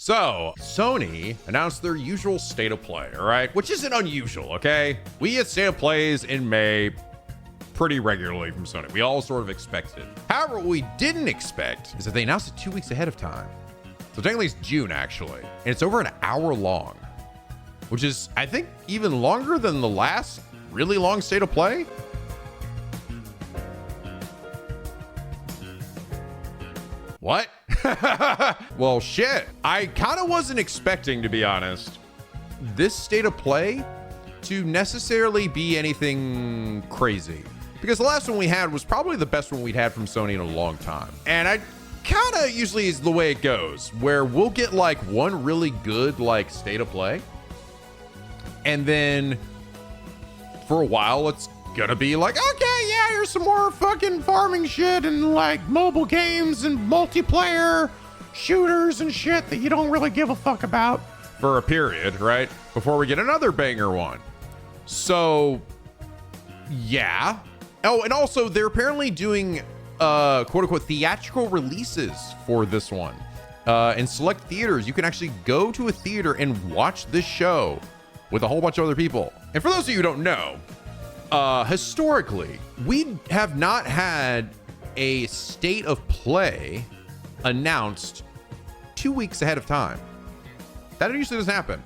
So Sony announced their usual state of play, all right? Which isn't unusual, okay? We get state of plays in May pretty regularly from Sony. We all sort of expected it. However, what we didn't expect is that they announced it 2 weeks ahead of time. So technically it's June, actually. And it's over an hour long, which is, I think, even longer than the last really long state of play. What? Well, shit. I kind of wasn't expecting, to be honest, this state of play to necessarily be anything crazy. Because the last one we had was probably the best one we'd had from Sony in a long time. And I kind of usually is the way it goes, where we'll get like one really good like state of play. And then for a while, it's gonna be like, okay, yeah, here's some more fucking farming shit and like mobile games and multiplayer shooters and shit that you don't really give a fuck about for a period, right? Before we get another banger one. So yeah. Oh, and also they're apparently doing quote unquote theatrical releases for this one. In select theaters, you can actually go to a theater and watch this show with a whole bunch of other people. And for those of you who don't know, historically, we have not had a state of play announced 2 weeks ahead of time. That usually doesn't happen.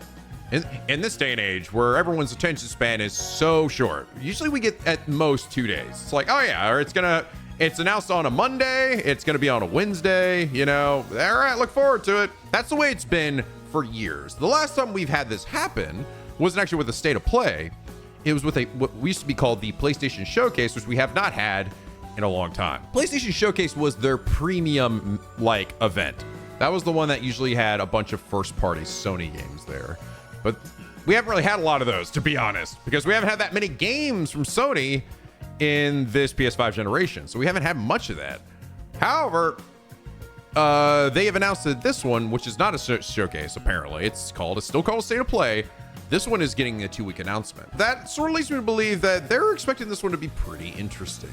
In this day and age where everyone's attention span is so short, usually we get at most 2 days. It's like, oh yeah, or it's announced on a Monday, it's gonna be on a Wednesday, you know, all right, look forward to it. That's the way it's been for years. The last time we've had this happen wasn't actually with a state of play. It was with what used to be called the PlayStation Showcase, which we have not had in a long time. PlayStation Showcase was their premium like event. That was the one that usually had a bunch of first-party Sony games there. But we haven't really had a lot of those, to be honest, because we haven't had that many games from Sony in this PS5 generation. So we haven't had much of that. However, they have announced that this one, which is not a showcase, apparently, it's still called a State of Play. This one is getting a 2-week announcement. That sort of leads me to believe that they're expecting this one to be pretty interesting.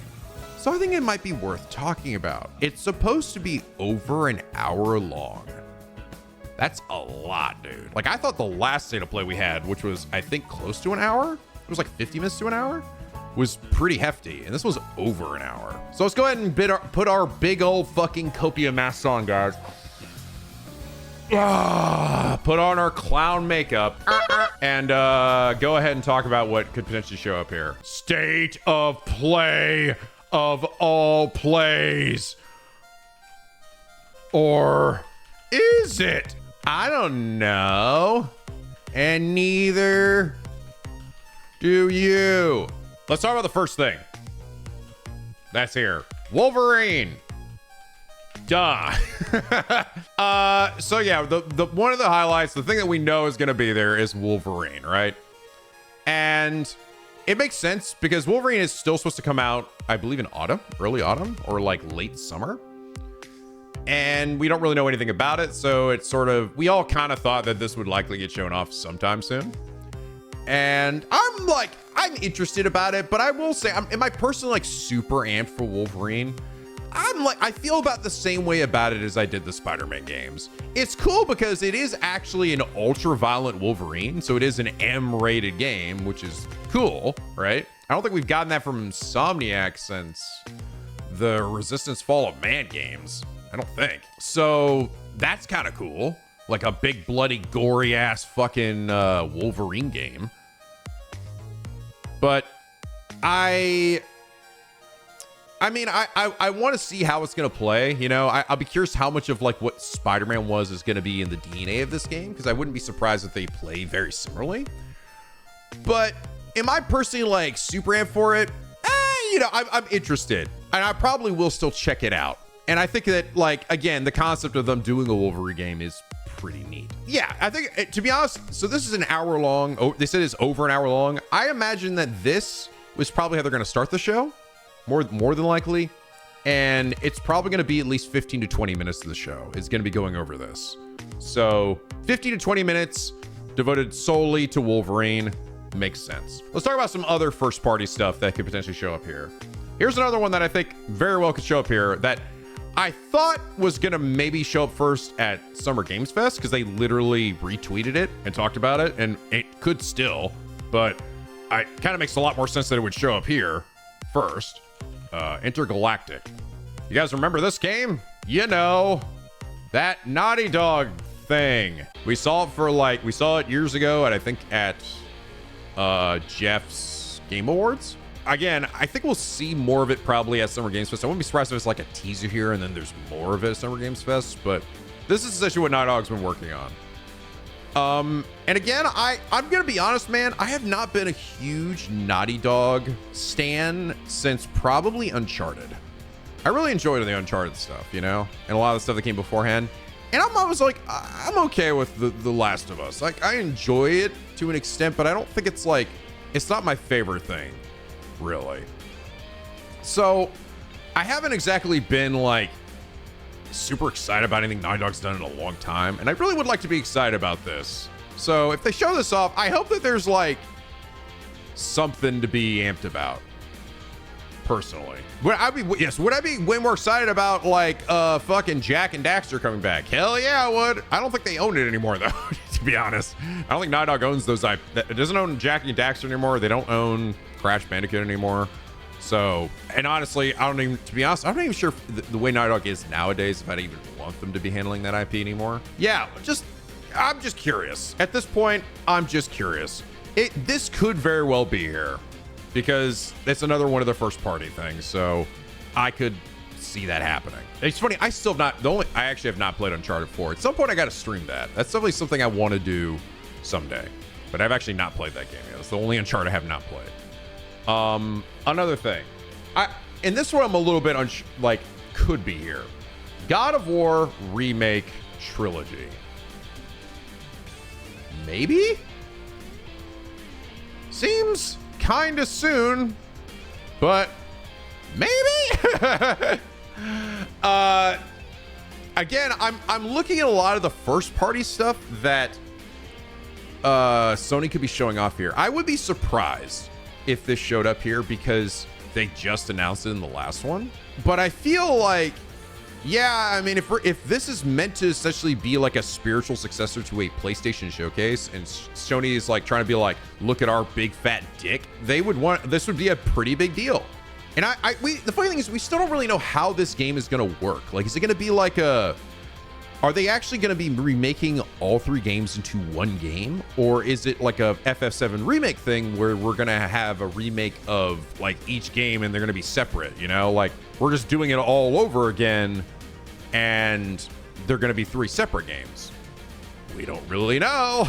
So I think it might be worth talking about. It's supposed to be over an hour long. That's a lot, dude. Like, I thought the last State of Play we had, which was, I think, close to an hour, it was like 50 minutes to an hour, was pretty hefty. And this was over an hour. So let's go ahead and put our big old fucking copia masks on, guys. Put on our clown makeup and go ahead and talk about what could potentially show up here. State of Play of all plays. Or is it? I don't know. And neither do you. Let's talk about the first thing. That's here. Wolverine. Duh. So yeah, the one of the highlights, the thing that we know is going to be there is Wolverine, right? And it makes sense because Wolverine is still supposed to come out, I believe, in autumn, early autumn, or like late summer. And we don't really know anything about it, so it's sort of, we all kind of thought that this would likely get shown off sometime soon. And I'm interested about it, but I will say, am I personally like super amped for Wolverine? I feel about the same way about it as I did the Spider-Man games. It's cool because it is actually an ultra-violent Wolverine, so it is an M-rated game, which is cool, right? I don't think we've gotten that from Insomniac since the Resistance Fall of Man games. I don't think. So that's kind of cool. Like a big, bloody, gory-ass fucking Wolverine game. But I want to see how it's going to play. You know, I'll be curious how much of like what Spider-Man was is going to be in the DNA of this game, because I wouldn't be surprised if they play very similarly. But am I personally like super amped for it? You know, I'm interested, and I probably will still check it out. And I think that, like, again, the concept of them doing a Wolverine game is pretty neat. Yeah, I think, to be honest, so this is an hour long. Oh, they said it's over an hour long. I imagine that this was probably how they're going to start the show, more than likely. And it's probably going to be at least 15 to 20 minutes of the show is going to be going over this. So 15 to 20 minutes devoted solely to Wolverine makes sense. Let's talk about some other first party stuff that could potentially show up here. Here's another one that I think very well could show up here that I thought was gonna maybe show up first at Summer Games Fest because they literally retweeted it and talked about it, and it could still, but it kind of makes a lot more sense that it would show up here first. Intergalactic. You guys remember this game? You know, that Naughty Dog thing. We saw it years ago, and I think at Jeff's Game Awards. Again, I think we'll see more of it probably at Summer Games Fest. I wouldn't be surprised if it's like a teaser here and then there's more of it at Summer Games Fest, but this is essentially what Naughty Dog's been working on. And again, I'm gonna be honest, man, I have not been a huge Naughty Dog stan since probably Uncharted. I really enjoyed the Uncharted stuff, you know, and a lot of the stuff that came beforehand. And I'm always like, I'm okay with the Last of Us. Like, I enjoy it to an extent, but I don't think it's not my favorite thing, really. So I haven't exactly been like super excited about anything Naughty Dog's done in a long time, and I really would like to be excited about this. So if they show this off, I hope that there's like something to be amped about. Personally, would I be way more excited about like fucking Jack and Daxter coming back? Hell yeah, I would. I don't think they own it anymore though, to be honest. I don't think Naughty Dog owns those. It doesn't own Jack and Daxter anymore. They don't own Crash Bandicoot anymore. So, and honestly, to be honest, I'm not even sure if the way Naughty Dog is nowadays, if I'd even want them to be handling that IP anymore. Yeah, I'm just curious. At this point, I'm just curious. This could very well be here, because it's another one of the first party things. So I could see that happening. It's funny. I actually have not played Uncharted 4. At some point I got to stream that. That's definitely something I want to do someday, but I've actually not played that game yet. It's the only Uncharted I have not played. Another thing, in this one I'm a little bit could be here. God of War remake trilogy. Maybe? Seems kind of soon, but maybe. Again, I'm looking at a lot of the first party stuff that Sony could be showing off here. I would be surprised if this showed up here because they just announced it in the last one. But I feel like, yeah, I mean, if this is meant to essentially be like a spiritual successor to a PlayStation showcase, and Sony is like trying to be like, look at our big fat dick, this would be a pretty big deal. And the funny thing is, we still don't really know how this game is going to work. Like, is it going to be like are they actually going to be remaking all 3 games into one game? Or is it like a FF7 remake thing where we're going to have a remake of like each game and they're going to be separate, you know? Like, we're just doing it all over again and they're going to be 3 separate games. We don't really know.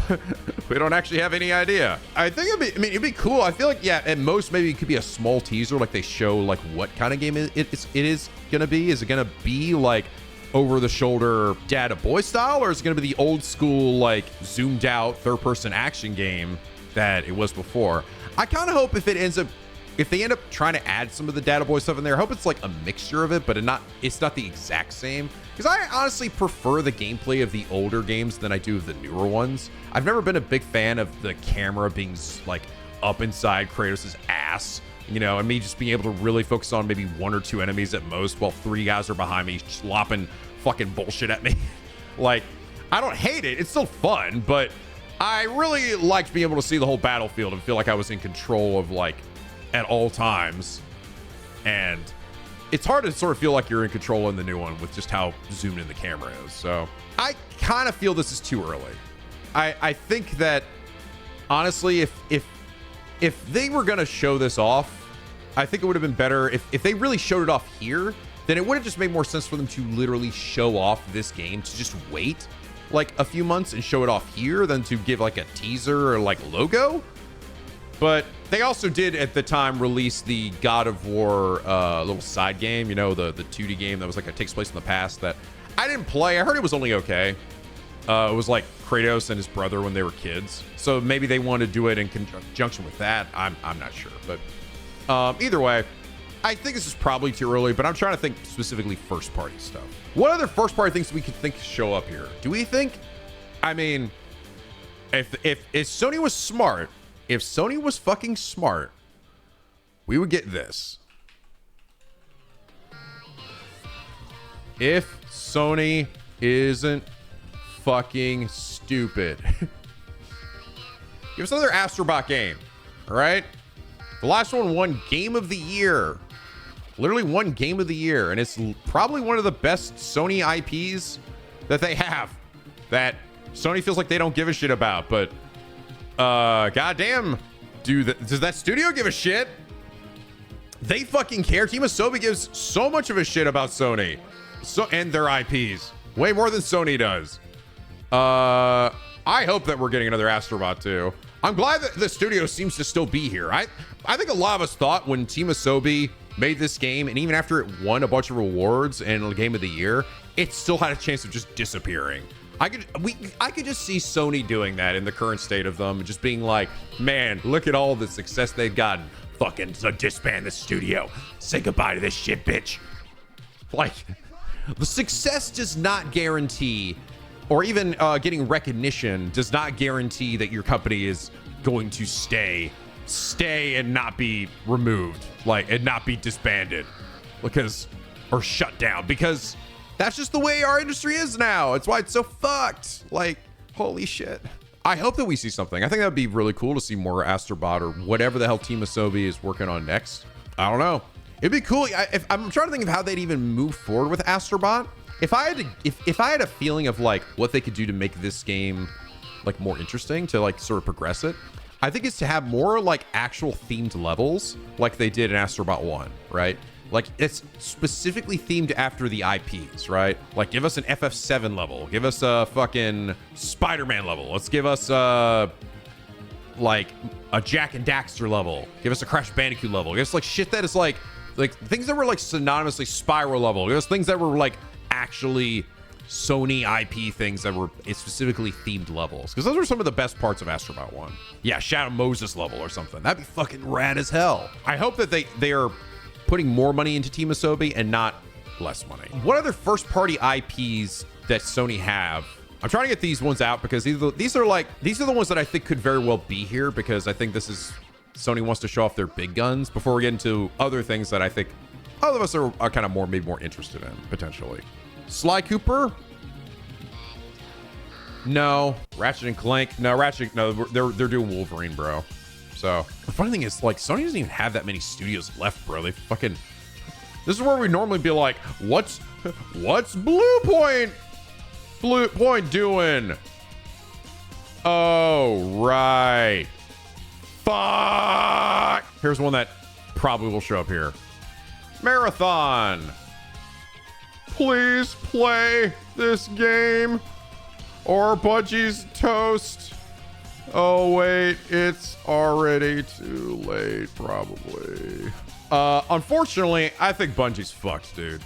We don't actually have any idea. I think it'd be cool. I feel like, yeah, at most maybe it could be a small teaser, like they show like what kind of game it is going to be. Is it going to be like over the shoulder dad to boy style, or is it going to be the old school like zoomed out third person action game that it was before? I kind of hope if they end up trying to add some of the data boy stuff in there, I hope it's like a mixture of it, but it's not the exact same. Because I honestly prefer the gameplay of the older games than I do of the newer ones. I've never been a big fan of the camera being like up inside Kratos' ass, you know, and me just being able to really focus on maybe 1 or 2 enemies at most while 3 guys are behind me slopping fucking bullshit at me. Like, I don't hate it. It's still fun, but I really liked being able to see the whole battlefield and feel like I was in control of like at all times. And it's hard to sort of feel like you're in control in the new one with just how zoomed in the camera is. So I kind of feel this is too early. I think that honestly, if they were going to show this off, I think it would have been better if they really showed it off here, then it would have just made more sense for them to literally show off this game, to just wait like a few months and show it off here than to give like a teaser or like logo. But they also did at the time release the God of War little side game, you know, the 2D game that was like, it takes place in the past that I didn't play. I heard it was only okay. It was like Kratos and his brother when they were kids. So maybe they wanted to do it in conjunction with that. I'm not sure. But either way, I think this is probably too early, but I'm trying to think specifically first party stuff. What other first party things we could think show up here? Do we think, I mean, if Sony was smart, if Sony was fucking smart, we would get this. If Sony isn't fucking stupid. Give us another Astrobot game, all right? The last one won Game of the Year. Literally won Game of the Year, and it's probably one of the best Sony IPs that they have that Sony feels like they don't give a shit about, but goddamn, does that studio give a shit? They fucking care. Team Asobi gives so much of a shit about Sony and their IPs. Way more than Sony does. I hope that we're getting another Astrobot too. I'm glad that the studio seems to still be here. I think a lot of us thought when Team Asobi made this game, and even after it won a bunch of rewards and Game of the Year, it still had a chance of just disappearing. I could just see Sony doing that in the current state of them, just being like, man, look at all the success they've gotten. Fucking disband the studio. Say goodbye to this shit, bitch. Like, the success does not guarantee, or even getting recognition does not guarantee that your company is going to stay and not be removed, like, and not be disbanded, or shut down, because that's just the way our industry is now. It's why it's so fucked. Like, holy shit. I hope that we see something. I think that would be really cool to see more Astrobot or whatever the hell Team Asobi is working on next. I don't know. It'd be cool. I'm trying to think of how they'd even move forward with Astrobot. If I had a feeling of like what they could do to make this game like more interesting, to like sort of progress it, I think it's to have more like actual themed levels like they did in Astrobot 1, right? Like, it's specifically themed after the IPs, right? Like, give us an FF7 level. Give us a fucking Spider-Man level. Let's give us like a Jack and Daxter level. Give us a Crash Bandicoot level. Give us like shit that is like things that were like synonymously Spyro level. Give us things that were like actually Sony IP things that were specifically themed levels. Because those were some of the best parts of Astrobot 1. Yeah, Shadow Moses level or something. That'd be fucking rad as hell. I hope that they are putting more money into Team Asobi and not less money. What other first-party IPs that Sony have? I'm trying to get these ones out because these are the ones that I think could very well be here, because I think this is Sony wants to show off their big guns before we get into other things that I think all of us are kind of maybe more interested in potentially. Sly Cooper? No. Ratchet and Clank? No. No, they're doing Wolverine, bro. So the funny thing is, like, Sony doesn't even have that many studios left, bro. They fucking, this is where we normally be like, what's Blue Point doing? Oh, right. Fuck. Here's one that probably will show up here. Marathon. Please play this game or Bungie's toast. Oh, wait, it's already too late, probably. Unfortunately, I think Bungie's fucked, dude.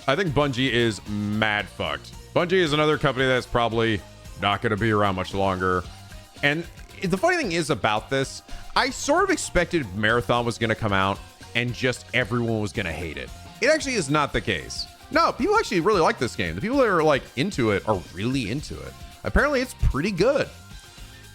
I think Bungie is mad fucked. Bungie is another company that's probably not going to be around much longer. And the funny thing is about this, I sort of expected Marathon was going to come out and just everyone was going to hate it. It actually is not the case. No, people actually really like this game. The people that are like into it are really into it. Apparently, it's pretty good.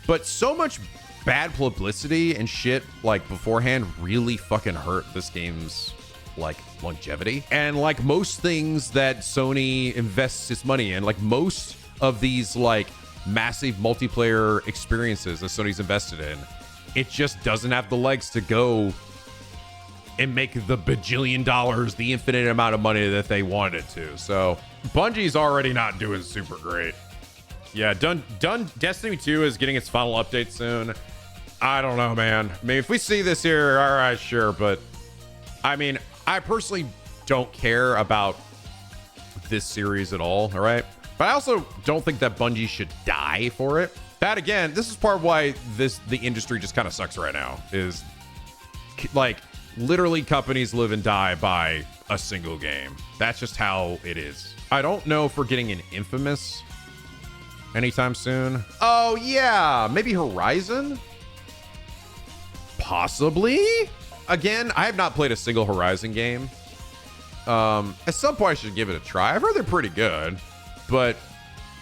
But so much bad publicity and shit like beforehand really fucking hurt this game's like longevity. And like most things that Sony invests its money in, like most of these like massive multiplayer experiences that Sony's invested in, it just doesn't have the legs to go and make the bajillion dollars, the infinite amount of money that they wanted to. So Bungie's already not doing super great. Yeah, done. Destiny 2 is getting its final update soon. I don't know, man. I mean, if we see this here, all right, sure. But I mean, I personally don't care about this series at all right? But I also don't think that Bungie should die for it. That again, this is part of why the industry just kind of sucks right now, is like literally companies live and die by a single game. That's just how it is. I don't know if we're getting an Infamous anytime soon. Oh yeah, maybe Horizon? Possibly? Again, I have not played a single Horizon game. At some point I should give it a try. I've heard they're pretty good, but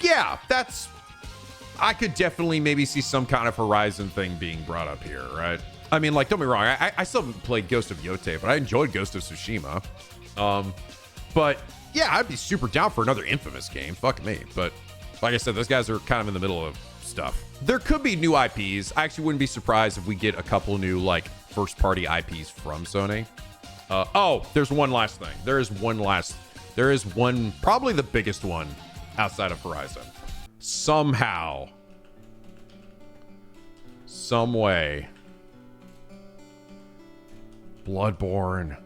yeah, I could definitely maybe see some kind of Horizon thing being brought up here, right? I mean, like, don't be wrong, I still haven't played Ghost of Yotei, but I enjoyed Ghost of Tsushima. But yeah, I'd be super down for another Infamous game. Fuck me. But like I said, those guys are kind of in the middle of stuff. There could be new IPs. I actually wouldn't be surprised if we get a couple new like first party IPs from Sony. Oh, there's one last thing. There is one, probably the biggest one outside of Horizon. Somehow, some way, Bloodborne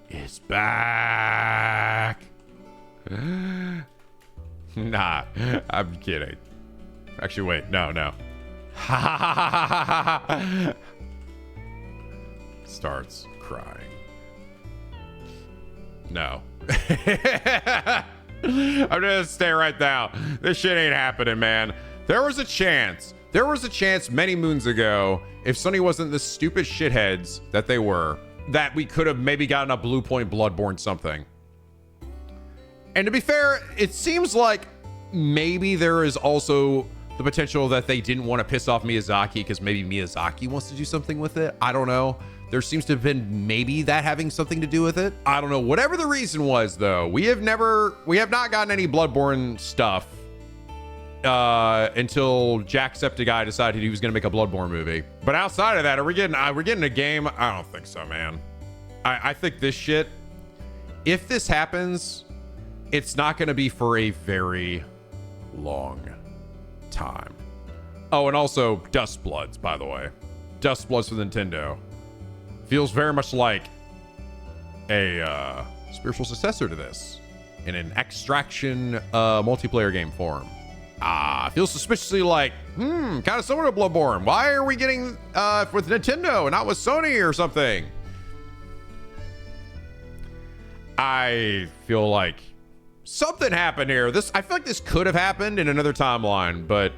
is back. Nah, I'm kidding. Actually, wait, no. Starts crying. No. I'm gonna stay right now. This shit ain't happening, man. There was a chance many moons ago, if Sony wasn't the stupid shitheads that they were, that we could have maybe gotten a Blue Point Bloodborne something. And to be fair, it seems like maybe there is also the potential that they didn't want to piss off Miyazaki because maybe Miyazaki wants to do something with it. I don't know. There seems to have been maybe that having something to do with it. I don't know. Whatever the reason was, though, we have not gotten any Bloodborne stuff until Jacksepticeye decided he was going to make a Bloodborne movie. But outside of that, are we getting a game? I don't think so, man. I think this shit, if this happens, it's not going to be for a very long time. Oh, and also Dustbloods, by the way. Dustbloods for Nintendo. Feels very much like a spiritual successor to this in an extraction multiplayer game form. Feels suspiciously like, kind of similar to Bloodborne. Why are we getting with Nintendo and not with Sony or something? I feel like something happened here. I feel like this could have happened in another timeline, but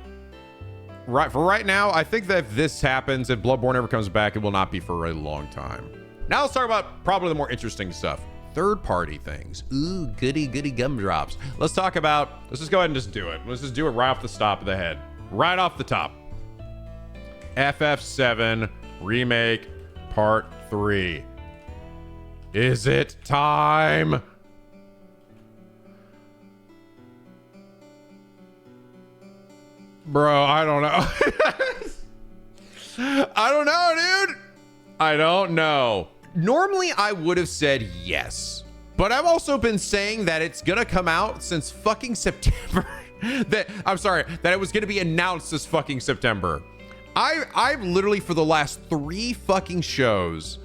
for right now, I think that if this happens, if Bloodborne ever comes back, it will not be for a long time. Now let's talk about probably the more interesting stuff. Third-party things. Ooh, goody gumdrops. Let's just go ahead and just do it. Let's just do it right off the top of the head. Right off the top. FF7 Remake Part 3. Is it time? Bro, I don't know. I don't know, dude. I don't know. Normally, I would have said yes. But I've also been saying that it's going to come out since fucking September. that it was going to be announced this fucking September. I've literally, for the last 3 fucking shows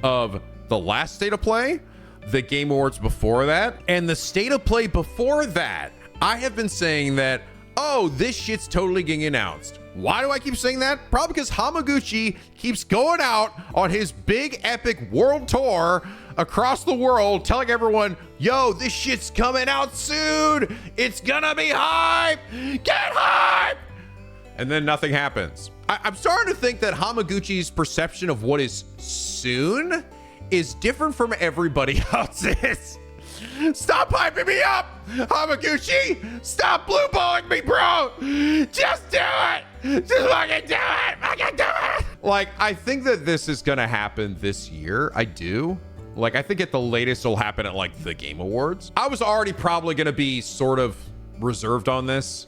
of the last State of Play, the Game Awards before that, and the State of Play before that, I have been saying that, oh, this shit's totally getting announced. Why do I keep saying that? Probably because Hamaguchi keeps going out on his big epic world tour across the world telling everyone, yo, this shit's coming out soon. It's gonna be hype. Get hype. And then nothing happens. I'm starting to think that Hamaguchi's perception of what is soon is different from everybody else's. Stop hyping me up, Hamaguchi! Stop blue balling me, bro! Just do it! Just fucking do it! Fucking do it! Like, I think that this is gonna happen this year. I do. Like, I think at the latest it'll happen at, like, the Game Awards. I was already probably gonna be sort of reserved on this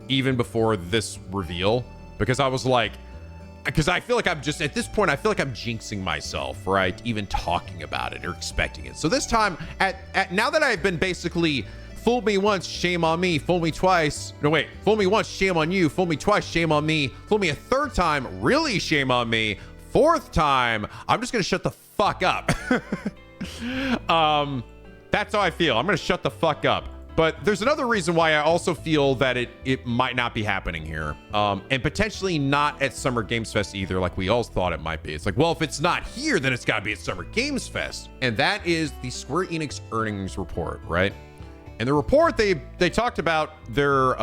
even before this reveal, because I was like, because I feel like I'm just, at this point, I feel like I'm jinxing myself, right? Even talking about it or expecting it. So this time, now that I've been basically fooled me once, shame on me, fool me twice. No, wait, fool me once, shame on you, fool me twice, shame on me, fool me a third time, really shame on me. Fourth time, I'm just gonna shut the fuck up. That's how I feel. I'm gonna shut the fuck up. But there's another reason why I also feel that it might not be happening here. And potentially not at Summer Games Fest either, like we all thought it might be. It's like, well, if it's not here, then it's gotta be at Summer Games Fest. And that is the Square Enix earnings report, right? And the report, they talked about their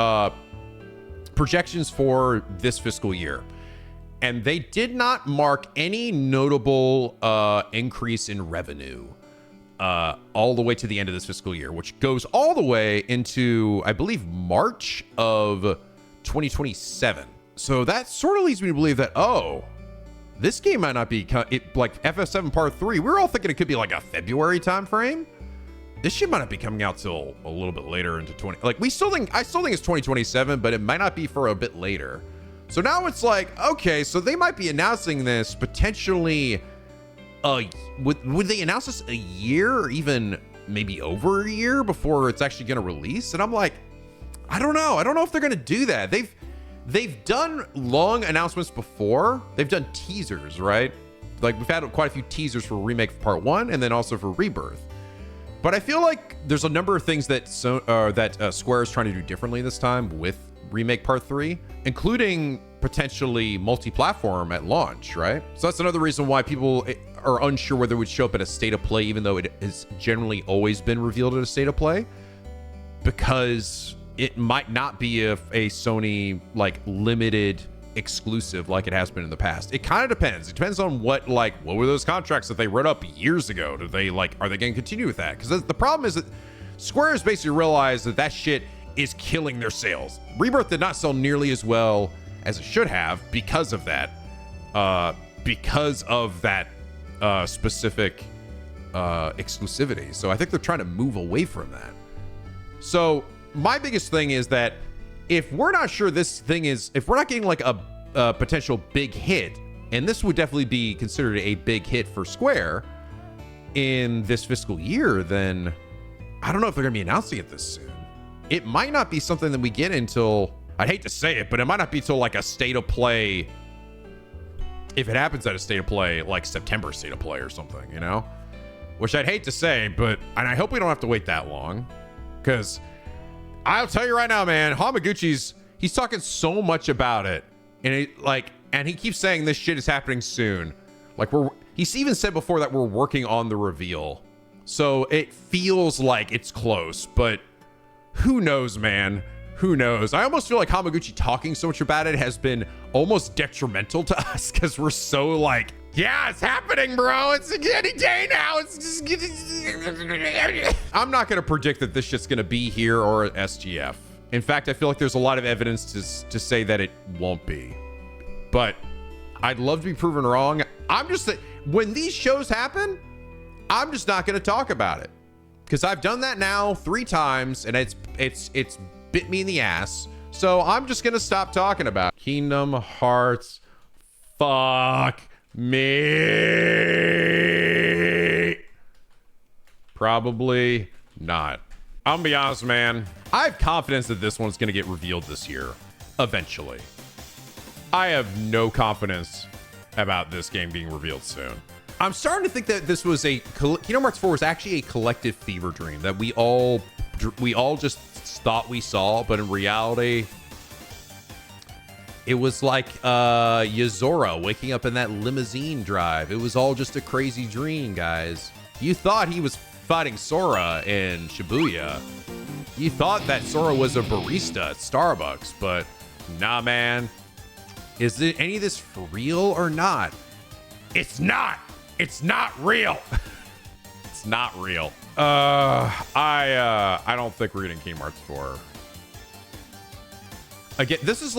projections for this fiscal year. And they did not mark any notable increase in revenue all the way to the end of this fiscal year, which goes all the way into, I believe, March of 2027. So that sort of leads me to believe that, oh, this game might not be like FF7 Part 3. We were all thinking it could be like a February time frame. this shit might not be coming out till a little bit later into 20. Like I still think it's 2027, but it might not be for a bit later. So now it's like, okay, so they might be announcing this potentially. Would they announce this a year or even maybe over a year before it's actually going to release? And I'm like, I don't know. I don't know if they're going to do that. They've done long announcements before. They've done teasers, right? Like we've had quite a few teasers for Remake Part 1 and then also for Rebirth. But I feel like there's a number of things that Square is trying to do differently this time with Remake Part 3, including potentially multi-platform at launch, right? So that's another reason why people are unsure whether it would show up at a state of play, even though it has generally always been revealed at a state of play, because it might not be a Sony like limited exclusive like it has been in the past. It kind of depends. It depends on what were those contracts that they wrote up years ago? Are they going to continue with that? Because the problem is that Square has basically realized that shit is killing their sales. Rebirth did not sell nearly as well as it should have because of that. Specific exclusivity. So I think they're trying to move away from that. So my biggest thing is that if we're not sure if we're not getting like a potential big hit, and this would definitely be considered a big hit for Square in this fiscal year, then I don't know if they're going to be announcing it this soon. It might not be something that we get until, I'd hate to say it, but it might not be till like a state of play. If it happens at a state of play, like September state of play or something, you know? Which I'd hate to say, and I hope we don't have to wait that long. Because I'll tell you right now, man, Hamaguchi's, he's talking so much about it. And he keeps saying this shit is happening soon. He's even said before that we're working on the reveal. So it feels like it's close, but who knows, man? Who knows? I almost feel like Hamaguchi talking so much about it has been almost detrimental to us because we're so like, yeah, it's happening, bro. It's any day now. It's just... I'm not going to predict that this shit's going to be here or at SGF. In fact, I feel like there's a lot of evidence to say that it won't be. But I'd love to be proven wrong. When these shows happen, I'm just not going to talk about it. Because I've done that now 3 times, and it's bit me in the ass. So I'm just going to stop talking about it. Kingdom Hearts. Fuck me. Probably not. I'm gonna be honest, man. I have confidence that this one's going to get revealed this year. Eventually. I have no confidence about this game being revealed soon. I'm starting to think that this was Kingdom Hearts 4 was actually a collective fever dream that we all just thought we saw, but in reality, it was like Yozora waking up in that limousine drive. It was all just a crazy dream, guys. You thought he was fighting Sora in Shibuya. You thought that Sora was a barista at Starbucks, but nah, man. Is any of this for real or not? It's not. It's not real. It's not real. I don't think we're getting Kingdom Hearts 4. Again, this is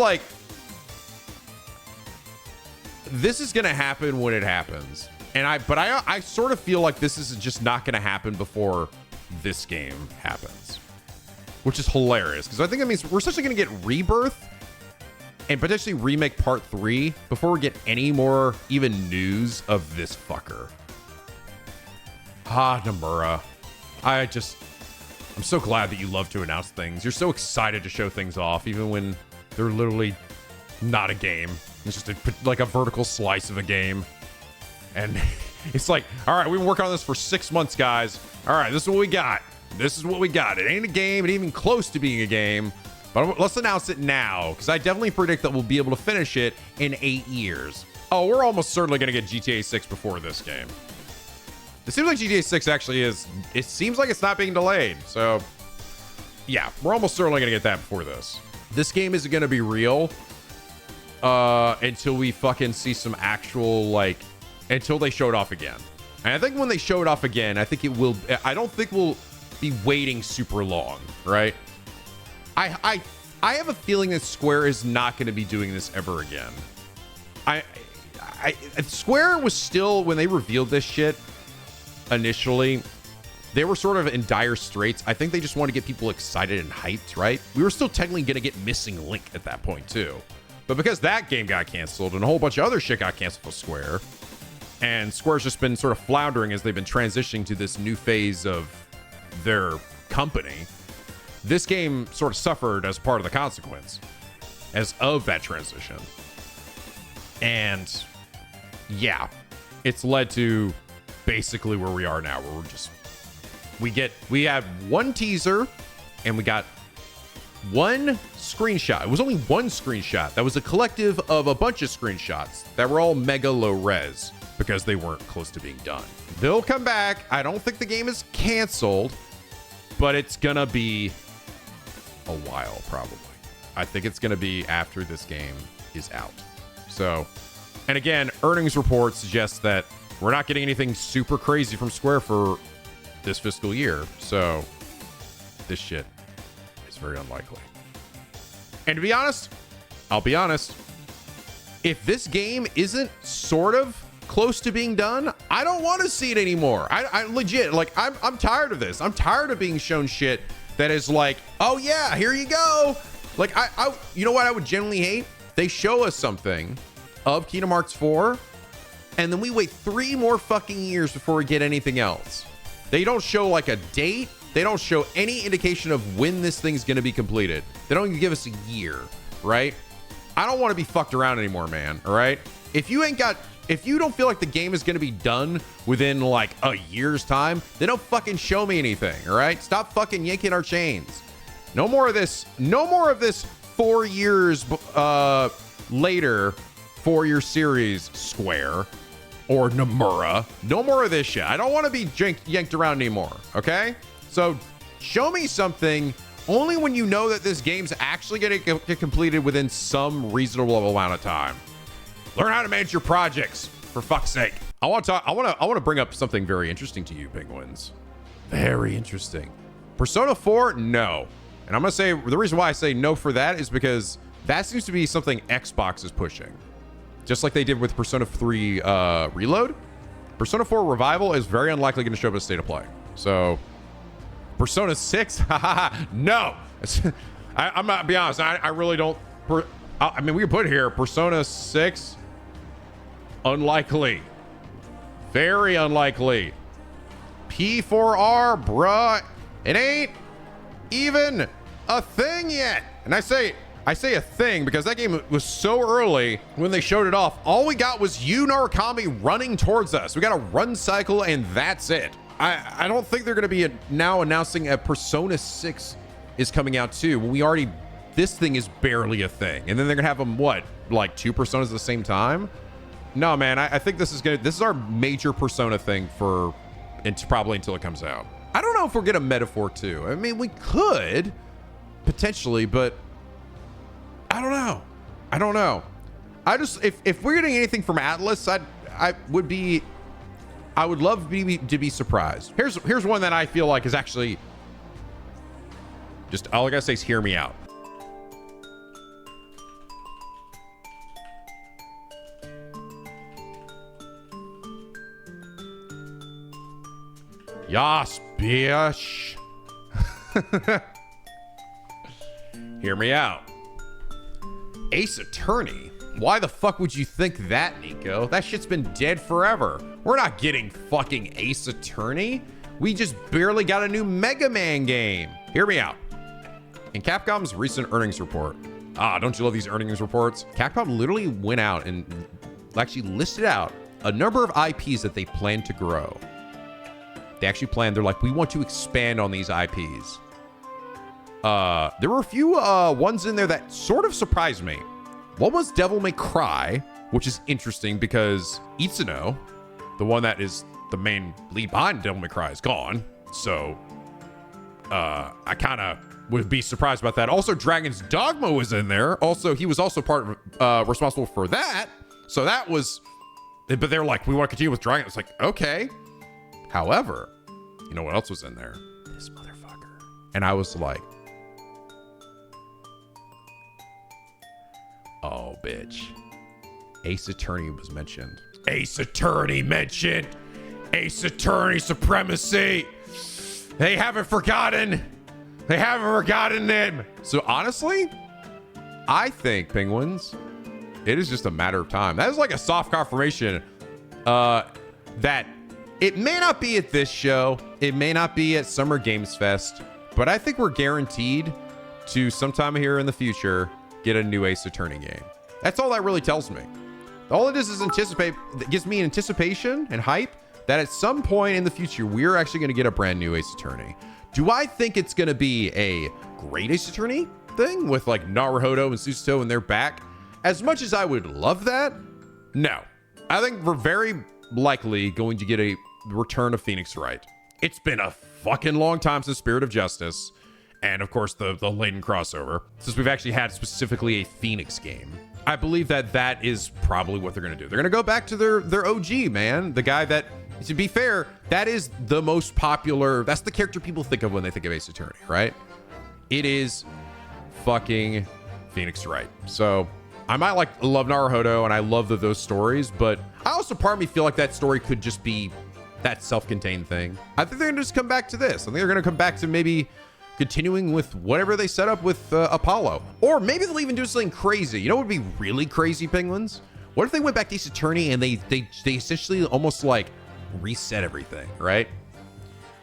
gonna happen when it happens. And I sort of feel like this is just not gonna happen before this game happens. Which is hilarious, because I think that means we're essentially gonna get Rebirth and potentially Remake Part 3 before we get any more even news of this fucker. Nomura. I'm so glad that you love to announce things. You're so excited to show things off, even when they're literally not a game. It's just like a vertical slice of a game. And it's like, all right, we've been working on this for 6 months, guys. All right, this is what we got. This is what we got. It ain't a game. It ain't even close to being a game. But let's announce it now, because I definitely predict that we'll be able to finish it in 8 years. Oh, we're almost certainly going to get GTA 6 before this game. It seems like GTA 6 actually is... It seems like it's not being delayed. So, yeah, we're almost certainly going to get that before this. This game isn't going to be real until we fucking see some actual, until they show it off again. And I think when they show it off again, I don't think we'll be waiting super long, right? I have a feeling that Square is not going to be doing this ever again. Square was still, when they revealed this shit initially, they were sort of in dire straits. I think they just want to get people excited and hyped, right? We were still technically going to get Missing Link at that point too. But because that game got canceled and a whole bunch of other shit got canceled for Square, and Square's just been sort of floundering as they've been transitioning to this new phase of their company, this game sort of suffered as part of the consequence as of that transition. And yeah, it's led to basically where we are now, where we had one teaser and we got one screenshot. It was only one screenshot. That was a collective of a bunch of screenshots that were all mega low res because they weren't close to being done. They'll come back. I don't think the game is canceled, but it's gonna be a while probably. I think it's gonna be after this game is out. So, and again, earnings reports suggest that we're not getting anything super crazy from Square for this fiscal year. So this shit is very unlikely. And to be honest, I'll be honest, if this game isn't sort of close to being done, I don't want to see it anymore. I legit, like, I'm tired of this. I'm tired of being shown shit that is like, oh yeah, here you go. Like, you know what I would genuinely hate? They show us something of Kingdom Hearts 4, and then we wait 3 more fucking years before we get anything else. They don't show like a date. They don't show any indication of when this thing's going to be completed. They don't even give us a year, right? I don't want to be fucked around anymore, man. All right. If you don't feel like the game is going to be done within like a year's time, then don't fucking show me anything. All right. Stop fucking yanking our chains. No more of this. No more of this 4 years later, 4-year series Square or Nomura. No more of this shit. I don't want to be yanked around anymore. Okay. So show me something only when you know that this game's actually going to get completed within some reasonable amount of time. Learn how to manage your projects, for fuck's sake. I want to bring up something very interesting to you, Penguins. Very interesting. Persona 4, no. And I'm going to say the reason why I say no for that is because that seems to be something Xbox is pushing. Just like they did with Persona 3 Reload. Persona 4 Revival is very unlikely going to show up as State of Play. So Persona 6, no. I'm not, be honest, I really don't. I mean, we can put here Persona 6, unlikely. Very unlikely. P4R, bruh, it ain't even a thing yet. And I say a thing because that game was so early when they showed it off. All we got was Yu Narukami running towards us. We got a run cycle and that's it. I don't think they're going to be now announcing a Persona 6 is coming out too. When this thing is barely a thing. And then they're going to have them, what, like 2 Personas at the same time? No, man, I think this is our major Persona thing probably until it comes out. I don't know if we'll get a Metaphor 2. I mean, we could potentially, but I don't know. If we're getting anything from Atlas, I would love to be surprised. Here's one that I feel like is actually just all I gotta say is hear me out. Yas, bitch. Hear me out. Ace Attorney? Why the fuck would you think that, Nico? That shit's been dead forever. We're not getting fucking Ace Attorney. We just barely got a new Mega Man game. Hear me out. In Capcom's recent earnings report, don't you love these earnings reports? Capcom literally went out and actually listed out a number of IPs that they plan to grow. They're like, we want to expand on these IPs. There were a few ones in there that sort of surprised me. One was Devil May Cry, which is interesting because Itsuno, the one that is the main lead behind Devil May Cry, is gone. So I kind of would be surprised about that. Also, Dragon's Dogma was in there. Also, he was also responsible for that. So that was, but they're like, we want to continue with Dragon. It's like, okay. However, you know what else was in there? This motherfucker. And I was like, oh, bitch. Ace Attorney was mentioned. Ace Attorney mentioned. Ace Attorney supremacy. They haven't forgotten. They haven't forgotten him. So honestly, I think, Penguins, it is just a matter of time. That is like a soft confirmation that it may not be at this show. It may not be at Summer Games Fest, but I think we're guaranteed to sometime here in the future get a new Ace Attorney game. That's all that really tells me. All it is anticipate. That gives me anticipation and hype that at some point in the future, we're actually going to get a brand new Ace Attorney. Do I think it's going to be a great Ace Attorney thing with like Naruhodo and Susato and they're back? As much as I would love that, no. I think we're very likely going to get a return of Phoenix Wright. It's been a fucking long time since Spirit of Justice. And of course, the Layden crossover, since we've actually had specifically a Phoenix game. I believe that that is probably what they're going to do. They're going to go back to their OG, man. The guy that, to be fair, that is the most popular. That's the character people think of when they think of Ace Attorney, right? It is fucking Phoenix Wright. So I might love Naruhodo and I love those stories, but I also part of me feel like that story could just be that self-contained thing. I think they're going to just come back to this. I think they're going to come back to maybe continuing with whatever they set up with Apollo. Or maybe they'll even do something crazy. You know what would be really crazy, Penguins? What if they went back to Ace Attorney and they essentially almost like reset everything, right?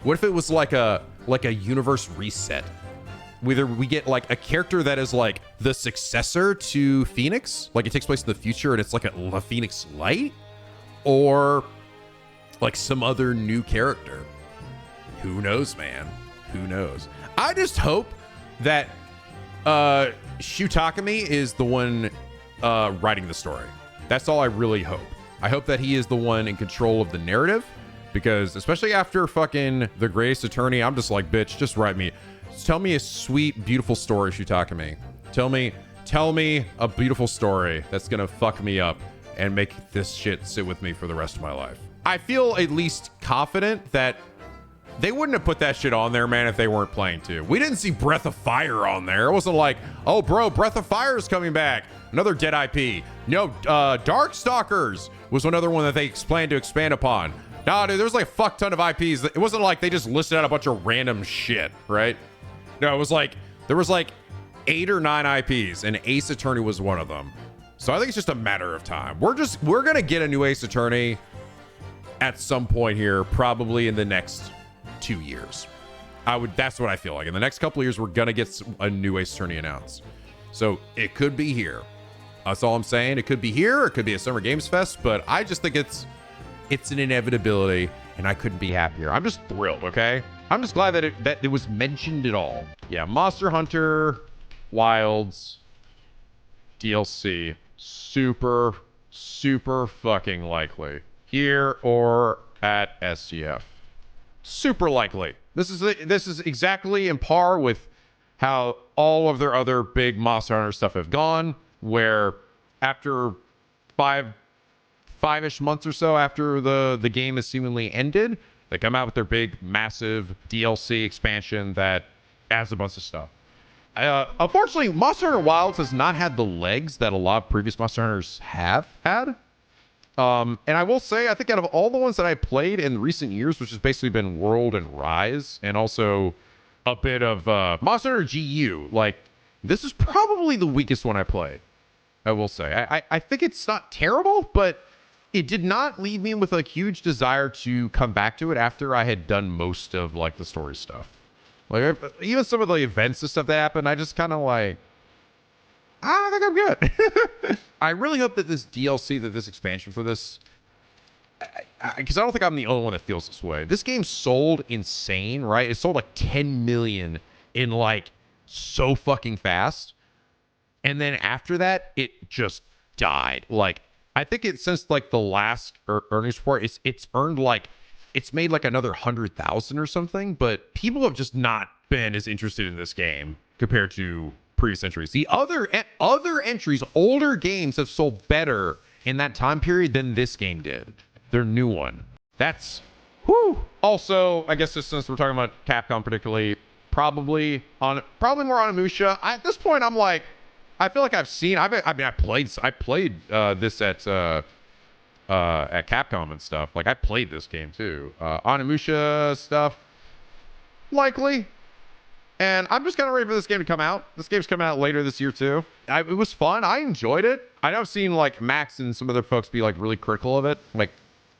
What if it was like a universe reset? Whether we get like a character that is like the successor to Phoenix, like it takes place in the future and it's like a Phoenix Light, or like some other new character. Who knows, man? Who knows? I just hope that Shu Takumi is the one writing the story. That's all I really hope. I hope that he is the one in control of the narrative, because especially after fucking The Greatest Attorney, I'm just like, bitch, just write me. Just tell me a sweet, beautiful story, Shu Takumi. Tell me a beautiful story that's gonna fuck me up and make this shit sit with me for the rest of my life. I feel at least confident that they wouldn't have put that shit on there, man, if they weren't playing to. We didn't see Breath of Fire on there. It wasn't like, oh, bro, Breath of Fire is coming back. Another dead IP. No, Darkstalkers was another one that they planned to expand upon. Nah, dude, there's like a fuck ton of IPs. It wasn't like they just listed out a bunch of random shit, right? No, it was like, there was like 8 or 9 IPs, and Ace Attorney was one of them. So I think it's just a matter of time. We're going to get a new Ace Attorney at some point here, probably in the next 2 years. That's what I feel like. In the next couple of years, we're gonna get a new Ace Attorney announced. So it could be here. That's all I'm saying. It could be here. It could be a Summer Games Fest, but I just think it's an inevitability, and I couldn't be happier. I'm just thrilled. Okay, I'm just glad that it was mentioned at all. Yeah, Monster Hunter Wilds DLC, super fucking likely here or at SGF. Super likely. This is exactly in par with how all of their other big Monster Hunter stuff have gone, where after five-ish months or so after the game has seemingly ended, they come out with their big, massive DLC expansion that adds a bunch of stuff. Unfortunately, Monster Hunter Wilds has not had the legs that a lot of previous Monster Hunters have had. And I will say, I think out of all the ones that I played in recent years, which has basically been World and Rise, and also a bit of Monster Hunter GU, like, this is probably the weakest one I played, I will say. I think it's not terrible, but it did not leave me with a huge desire to come back to it after I had done most of, like, the story stuff. Like, even some of the events and stuff that happened, I just kind of like, I think I'm good. I really hope that this DLC, that this expansion for this, because I don't think I'm the only one that feels this way. This game sold insane, right? It sold like 10 million in like so fucking fast. And then after that, it just died. Like, I think since like the last earnings report, it's earned like, it's made like another 100,000 or something, but people have just not been as interested in this game compared to previous entries. The other entries, older games have sold better in that time period than this game did. Their new one. That's whoo. Also, I guess just since we're talking about Capcom particularly, probably more on Amusha. At this point, I'm like, I feel like I played this at Capcom and stuff. Like, I played this game too. Onimusha stuff, likely. And I'm just kind of ready for this game to come out. This game's coming out later this year too. It was fun. I enjoyed it. I know I've seen like Max and some other folks be like really critical of it. Like,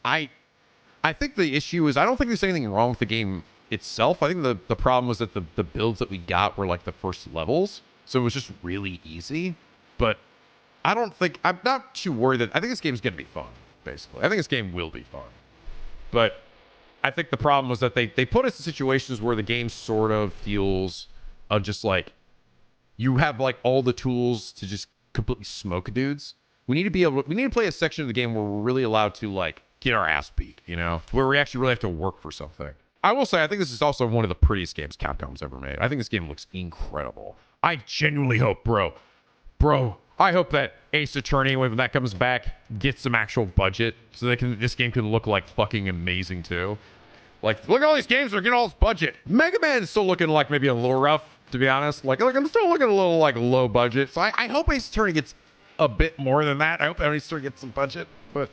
I think the issue is I don't think there's anything wrong with the game itself. I think the problem was that the builds that we got were like the first levels. So it was just really easy. But I'm not too worried that I think this game's going to be fun, basically. I think this game will be fun. But I think the problem was that they put us in situations where the game sort of feels of just like you have like all the tools to just completely smoke dudes. We need to play a section of the game where we're really allowed to like get our ass beat, you know, where we actually really have to work for something. I will say, I think this is also one of the prettiest games Capcom's ever made. I think this game looks incredible. I genuinely hope, bro, I hope that Ace Attorney, when that comes back, gets some actual budget so this game can look like fucking amazing too. Like, look at all these games that are getting all this budget. Mega Man is still looking like maybe a little rough, to be honest. Like I'm still looking a little like low budget. So I hope Ace Attorney gets a bit more than that. I hope Ace Attorney gets some budget. But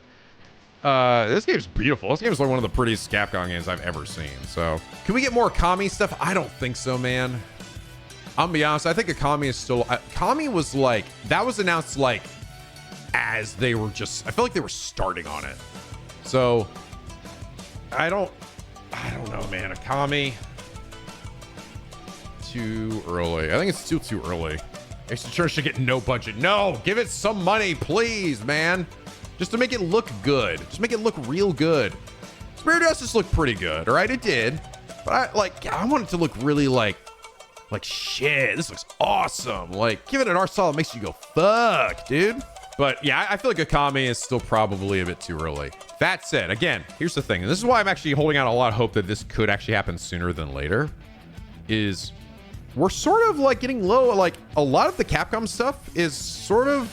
this game's beautiful. This game's like one of the prettiest Capcom games I've ever seen. So can we get more Kami stuff? I don't think so, man. I'm gonna be honest, I think Akami is still... Kami was like... That was announced like as they were just... I feel like they were starting on it. So I don't know, man. Akami... Too early. I think it's still too early. Ace Attorney should get no budget. No! Give it some money, please, man. Just to make it look good. Just make it look real good. Spirit Justice looked pretty good, all right? It did. But I want it to look really like shit, this looks awesome. Like, give it an art style that makes you go, fuck, dude. But yeah, I feel like Akami is still probably a bit too early. That said, again, here's the thing. And this is why I'm actually holding out a lot of hope that this could actually happen sooner than later. Is we're sort of like getting low. Like a lot of the Capcom stuff is sort of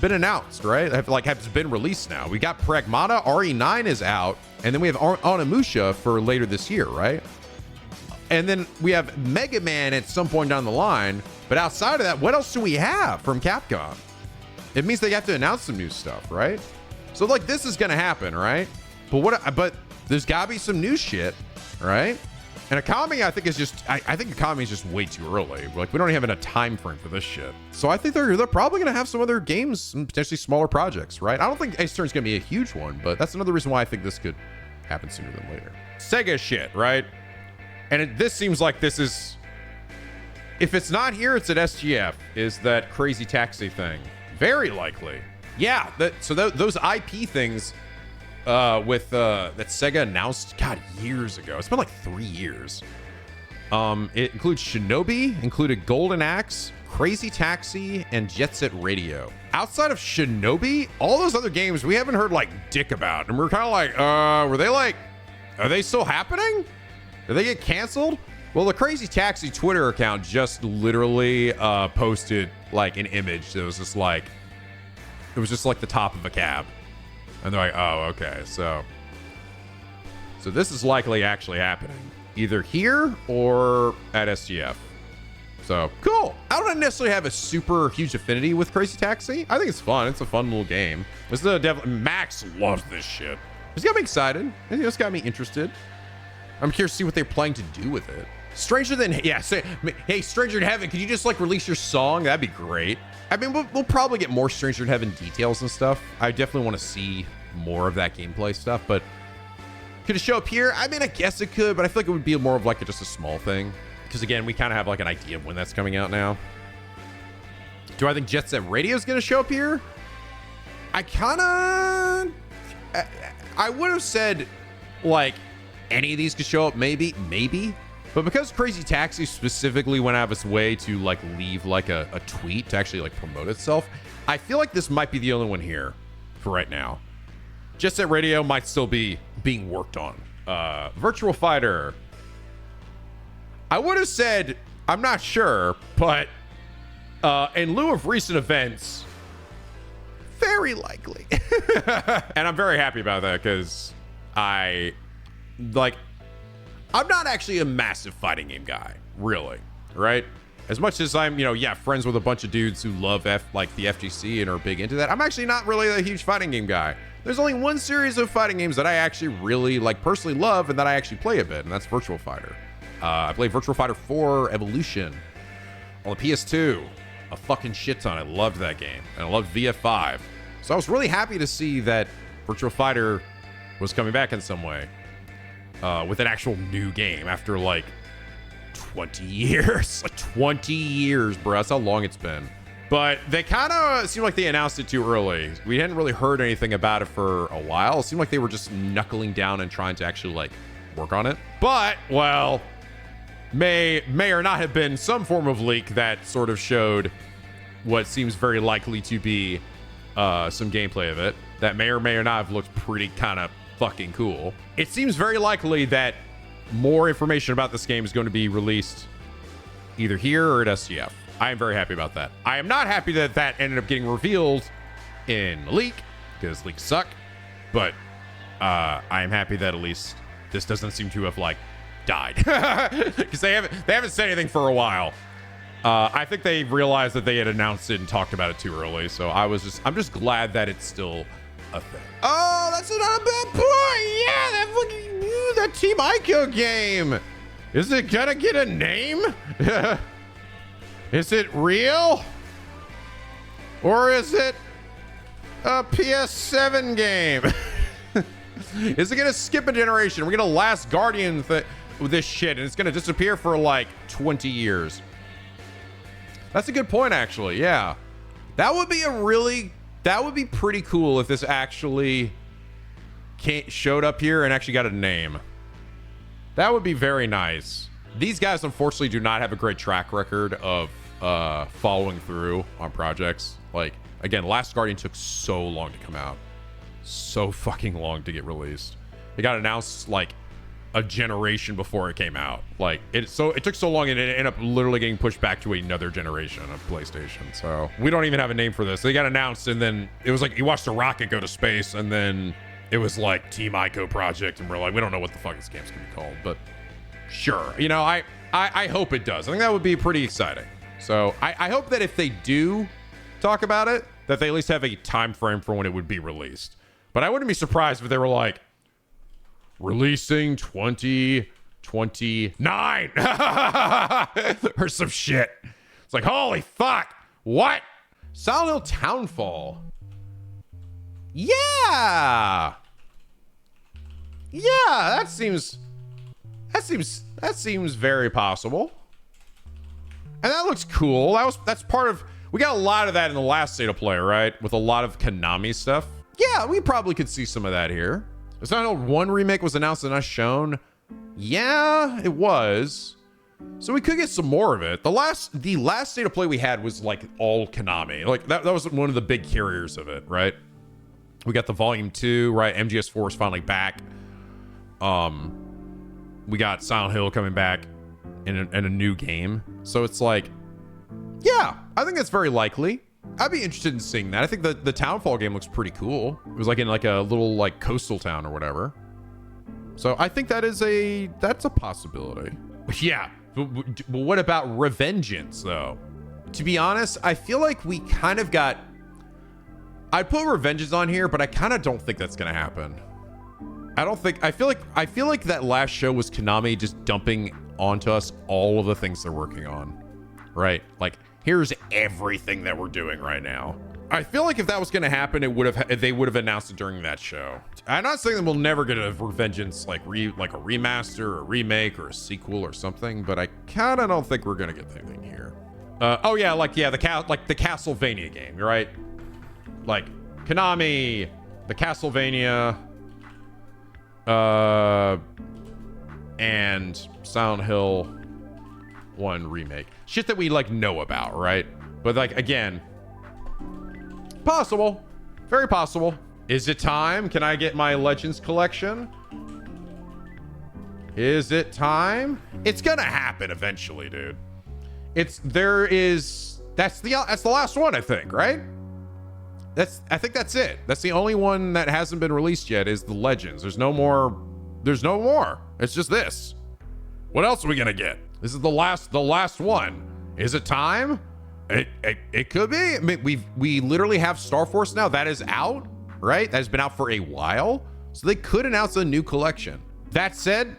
been announced, right? Has been released now. We got Pragmata, RE9 is out. And then we have Onimusha for later this year, right? And then we have Mega Man at some point down the line. But outside of that, what else do we have from Capcom? It means they have to announce some new stuff, right? So like this is gonna happen, right? But there's gotta be some new shit, right? And Akami, I think is just I think Akami is just way too early. Like we don't even have a time frame for this shit. So I think they're probably gonna have some other games, some potentially smaller projects, right? I don't think Ace Attorney's gonna be a huge one, but that's another reason why I think this could happen sooner than later. Sega shit, right? And this seems like this is, if it's not here, it's at SGF, is that Crazy Taxi thing. Very likely. Yeah, those IP things with that Sega announced, God, years ago. It's been like 3 years. It includes Shinobi, included Golden Axe, Crazy Taxi, and Jet Set Radio. Outside of Shinobi, all those other games we haven't heard like dick about. And we're kind of like, are they still happening? Did they get canceled? Well, the Crazy Taxi Twitter account just literally posted like an image that was just like, it was just like the top of a cab. And they're like, oh, okay. So this is likely actually happening either here or at SGF. So cool. I don't necessarily have a super huge affinity with Crazy Taxi. I think it's fun. It's a fun little game. Max loves this shit. It's got me excited. It's got me interested. I'm curious to see what they're planning to do with it. Stranger Than, yeah, hey, Stranger in Heaven, could you just like release your song? That'd be great. I mean, we'll probably get more Stranger in Heaven details and stuff. I definitely want to see more of that gameplay stuff, but could it show up here? I mean, I guess it could, but I feel like it would be more of like just a small thing. Because again, we kind of have like an idea of when that's coming out now. Do I think Jet Set Radio is going to show up here? I would have said like any of these could show up, maybe. But because Crazy Taxi specifically went out of its way to like leave like a tweet to actually like promote itself, I feel like this might be the only one here for right now. Jet Set Radio might still be being worked on. Virtual Fighter. I would have said, I'm not sure, but in lieu of recent events, very likely. And I'm very happy about that because I'm not actually a massive fighting game guy, really, right? As much as I'm, friends with a bunch of dudes who love the FGC and are big into that, I'm actually not really a huge fighting game guy. There's only one series of fighting games that I actually really personally love and that I actually play a bit, and that's Virtual Fighter. I played Virtua Fighter 4 Evolution on the PS2 a fucking shit ton. I loved that game, and I loved VF5. So I was really happy to see that Virtua Fighter was coming back in some way with an actual new game after like 20 years. Like 20 years, bro. That's how long it's been. But they kind of seemed like they announced it too early. We hadn't really heard anything about it for a while. It seemed like they were just knuckling down and trying to actually like work on it. But, well, may or not have been some form of leak that sort of showed what seems very likely to be some gameplay of it that may or not have looked pretty kind of fucking cool. It seems very likely that more information about this game is going to be released either here or at SGF. I am very happy about that. I am not happy that that ended up getting revealed in the leak, because leaks suck. But I am happy that at least this doesn't seem to have like died, because they haven't said anything for a while. I think they realized that they had announced it and talked about it too early. So I'm just glad that it's still a thing. Oh, that's not a bad point. Yeah, that Team Ico game. Is it gonna get a name? Is it real? Or is it a PS7 game? Is it gonna skip a generation? We're gonna Last Guardian with this shit, and it's gonna disappear for like 20 years. That's a good point, actually. Yeah, that would be pretty cool if this actually showed up here and actually got a name. That would be very nice. These guys, unfortunately, do not have a great track record of following through on projects. Like, again, Last Guardian took so long to come out. So fucking long to get released. It got announced, like, a generation before it came out. Like, it took so long, and it ended up literally getting pushed back to another generation of PlayStation. So, we don't even have a name for this. They got announced, and then it was like, you watched a rocket go to space, and then it was like Team Ico Project, and we're like, we don't know what the fuck this game's gonna be called, but sure. You know, I hope it does. I think that would be pretty exciting. So I hope that if they do talk about it, that they at least have a time frame for when it would be released. But I wouldn't be surprised if they were like, releasing 2029 or some shit. It's like, holy fuck, what? Silent Hill Townfall. Yeah, that seems very possible. And that looks cool. That's part of, we got a lot of that in the last State of Play, right? With a lot of Konami stuff. Yeah, we probably could see some of that here. The Silent Hill 1 remake was announced and not shown. Yeah, it was. So we could get some more of it. The last State of Play we had was like all Konami. Like that was one of the big carriers of it, right? We got the Volume 2, right? MGS4 is finally back. We got Silent Hill coming back in a new game. So it's like, yeah, I think that's very likely. I'd be interested in seeing that. I think the Townfall game looks pretty cool. It was like in like a little like coastal town or whatever. So I think that's a possibility. Yeah, but what about Revengeance though? To be honest, I feel like we kind of got, I'd put Revengeance on here, but I kind of don't think that's gonna happen. I feel like that last show was Konami just dumping onto us all of the things they're working on, right? Like, here's everything that we're doing right now. I feel like if that was gonna happen, they would have announced it during that show. I'm not saying that we'll never get a Revengeance like a remaster or a remake or a sequel or something, but I kind of don't think we're gonna get anything here. The Castlevania game, right? Like Konami, the Castlevania, and Silent Hill 1 remake. Shit that we like know about, right? But like, again, possible. Very possible. Is it time? Can I get my Legends collection? Is it time? It's gonna happen eventually, dude. That's the last one, I think, right? I think that's it. That's the only one that hasn't been released yet is the Legends. There's no more. It's just this. What else are we gonna get? This is the last one. Is it time? It could be. I mean, we literally have Star Force now. That is out, right? That has been out for a while. So they could announce a new collection. That said,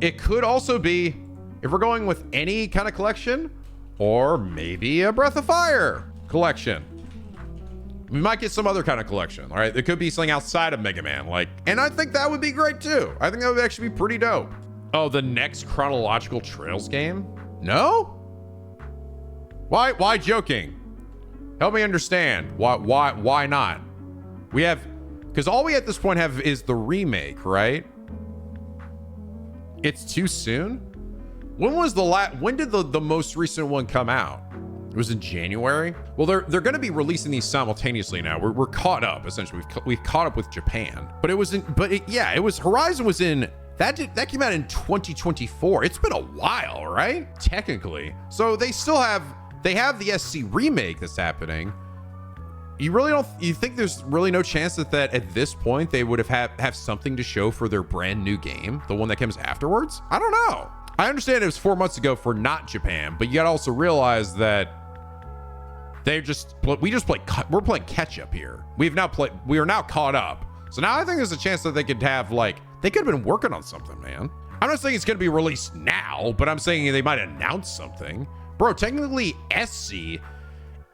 it could also be if we're going with any kind of collection, or maybe a Breath of Fire collection. We might get some other kind of collection, all right? There could be something outside of Mega Man, like, and I think that would be great too. I think that would actually be pretty dope. Oh, the next chronological Trails game? No? Why joking? Help me understand. Why not? We have, because all we at this point have is the remake, right? It's too soon? When was when did the most recent one come out? It was in January. Well, they're going to be releasing these simultaneously now. We're caught up essentially. We've caught up with Japan. But it was Horizon was in that came out in 2024. It's been a while, right? Technically. So they have the SC remake that's happening. You think there's really no chance that at this point they would have something to show for their brand new game, the one that comes afterwards? I don't know. I understand it was 4 months ago for not Japan, but you gotta also realize that we're playing catch up here. We are now caught up. So now I think there's a chance that they could have they could have been working on something, man. I'm not saying it's gonna be released now, but I'm saying they might announce something. Bro, technically SC,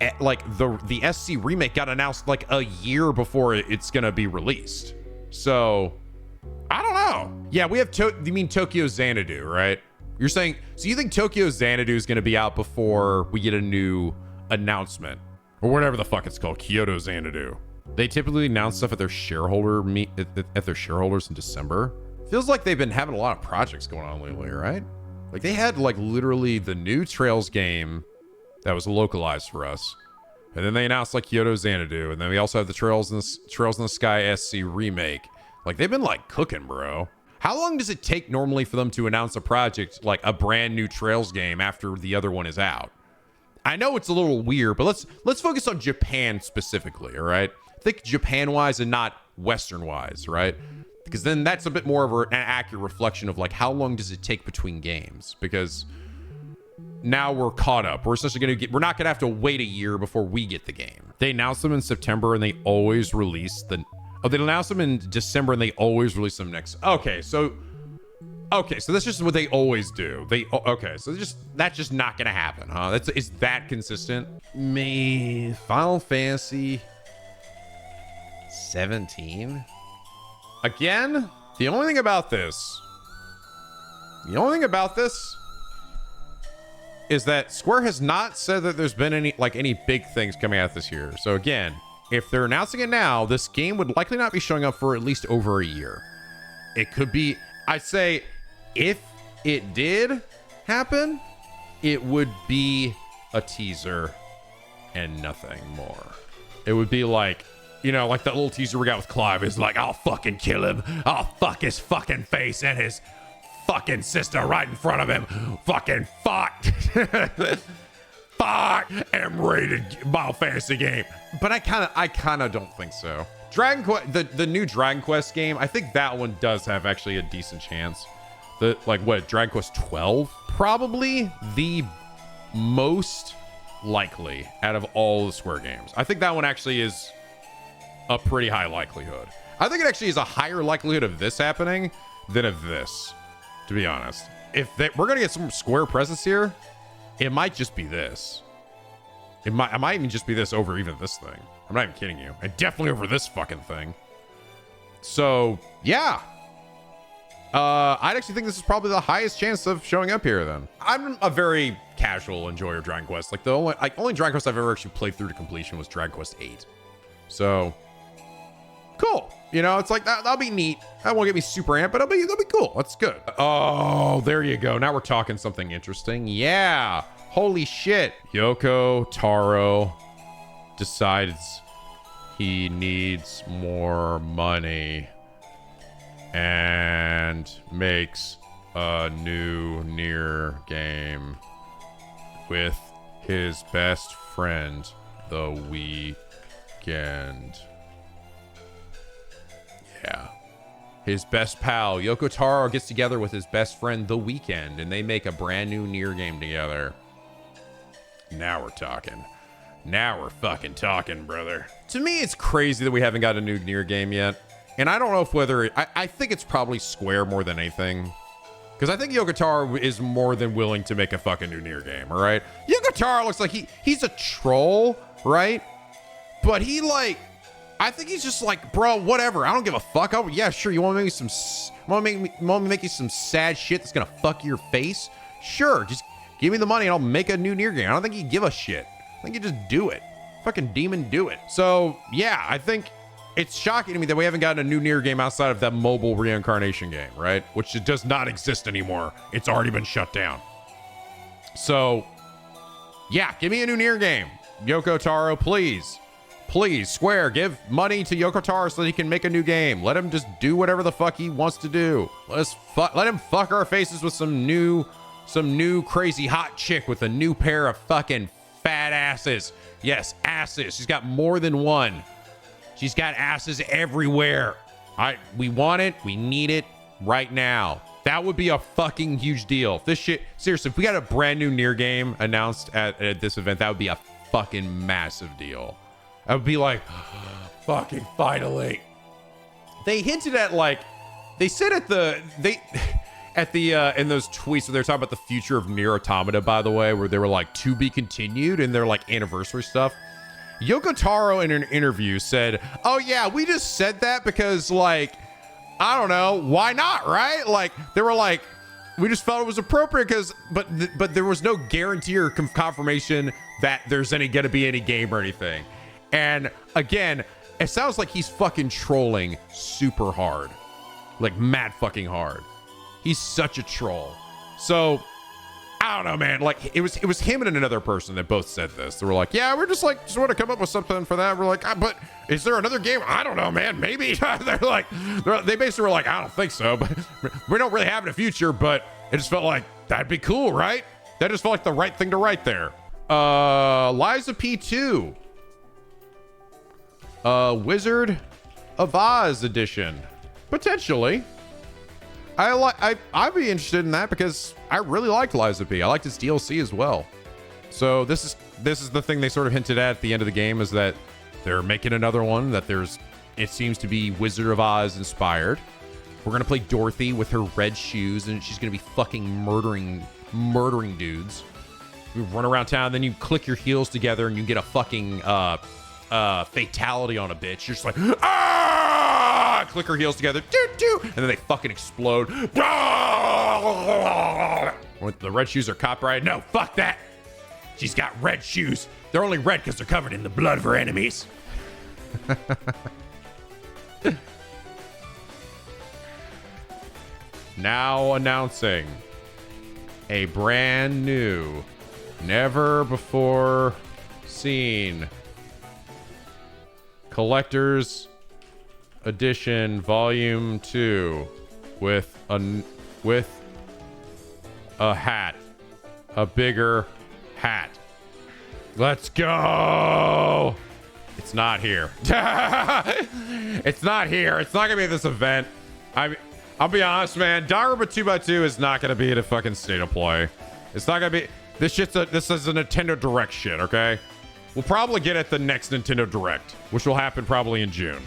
the SC remake got announced like a year before it's gonna be released. So I don't know. Yeah, we have you mean Tokyo Xanadu, right? You're saying, so you think Tokyo Xanadu is going to be out before we get a new announcement or whatever the fuck it's called, Kyoto Xanadu. They typically announce stuff at their shareholders in December. Feels like they've been having a lot of projects going on lately, right? Like they had literally the new Trails game that was localized for us. And then they announced Kyoto Xanadu. And then we also have the Trails in the Sky SC remake. They've been cooking, bro. How long does it take normally for them to announce a project, a brand new Trails game after the other one is out? I know it's a little weird, but let's focus on Japan specifically, all right? Think Japan-wise and not Western-wise, right? Because then that's a bit more of an accurate reflection of how long does it take between games? Because now we're caught up. We're essentially we're not gonna have to wait a year before we get the game. They announced them in September and they always release they announced them in December and they always release them next. Okay, so that's just what they always do. So that's just not gonna happen, huh? Is that consistent? Final Fantasy 17 again. The only thing about this is that Square has not said that there's been any big things coming out this year. So again, if they're announcing it now, this game would likely not be showing up for at least over a year. It could be, I'd say, if it did happen, it would be a teaser and nothing more. It would be that little teaser we got with Clive is I'll fucking kill him. I'll fuck his fucking face and his fucking sister right in front of him. Fucking fuck. Fuck M-rated Final Fantasy game. But I kind of don't think so. Dragon Quest, the new Dragon Quest game, I think that one does have actually a decent chance. Dragon Quest 12? Probably the most likely out of all the Square games. I think that one actually is a pretty high likelihood. I think it actually is a higher likelihood of this happening than of this, to be honest. If we're gonna get some Square presence here, it might just be this. It might even just be this over even this thing. I'm not even kidding you. And definitely over this fucking thing. So yeah. I'd actually think this is probably the highest chance of showing up here then. I'm a very casual enjoyer of Dragon Quest. The only Dragon Quest I've ever actually played through to completion was Dragon Quest 8. So cool. It's that'll be neat. That won't get me super amped, but that'll be cool. That's good. Oh, there you go. Now we're talking something interesting. Yeah. Holy shit. Yoko Taro decides he needs more money and makes a new Nier game with his best friend, The Weeknd. Yeah. His best pal, Yoko Taro, gets together with his best friend, The Weeknd, and they make a brand new Nier game together. Now we're talking. Now we're fucking talking, brother. To me, it's crazy that we haven't got a new Nier game yet. And I don't know if I think it's probably Square more than anything. Because I think Yoko Taro is more than willing to make a fucking new Nier game, all right? Yoko Taro looks like he's a troll, right? But he like, I think he's just like, bro, whatever. I don't give a fuck. Oh, yeah, sure. You want to make me make you some sad shit that's gonna fuck your face? Sure, just give me the money and I'll make a new Nier game. I don't think he'd give a shit. I think he'd just do it. Fucking demon, do it. So yeah, I think it's shocking to me that we haven't gotten a new Nier game outside of that mobile reincarnation game, right? Which does not exist anymore. It's already been shut down. So yeah, give me a new Nier game. Yoko Taro, please. Please, Square, give money to Yoko Taro so that he can make a new game. Let him just do whatever the fuck he wants to do. Let him fuck our faces with some new crazy hot chick with a new pair of fucking fat asses. Yes, asses. She's got more than one. She's got asses everywhere. We want it. We need it right now. That would be a fucking huge deal. This shit, seriously, if we got a brand new Nier game announced at this event, that would be a fucking massive deal. I would be like, fucking finally. They hinted at like, they said in those tweets where they're talking about the future of Nier Automata, by the way, where they were like to be continued in their like anniversary stuff. Yoko Taro in an interview said, oh yeah, we just said that because like, I don't know, why not, right? Like they were like, we just felt it was appropriate because, but there was no guarantee or confirmation that there's gonna be any game or anything. And again, it sounds like he's fucking trolling super hard, like mad fucking hard. He's such a troll. So I don't know, man. Like it was him and another person that both said this. They were like, yeah, we're just want to come up with something for that. We're like, but is there another game? I don't know, man. Maybe. They basically were like, I don't think so, but we don't really have it in the future, but it just felt like that'd be cool, right? That just felt like the right thing to write there. Liza P2. Wizard of Oz edition. Potentially. I'd be interested in that because I really liked Liza P. I liked his DLC as well. So this is the thing they sort of hinted at the end of the game, is that they're making another one that it seems to be Wizard of Oz inspired. We're gonna play Dorothy with her red shoes and she's gonna be fucking murdering dudes. You run around town, then you click your heels together and you get a fucking fatality on a bitch. You're just like, ah! Click her heels together, and then they fucking explode. The red shoes are copyrighted. No, fuck that. She's got red shoes. They're only red because they're covered in the blood of her enemies. Now announcing a brand new, never before seen Collector's Edition Volume 2 with a hat, a bigger hat. Let's go. It's not here. It's not here. It's not gonna be at this event. I'll be honest, man. Danganronpa 2x2 is not gonna be at a fucking State of Play. It's not gonna be. This is a Nintendo Direct shit. Okay. We'll probably get it the next Nintendo Direct, which will happen probably in June.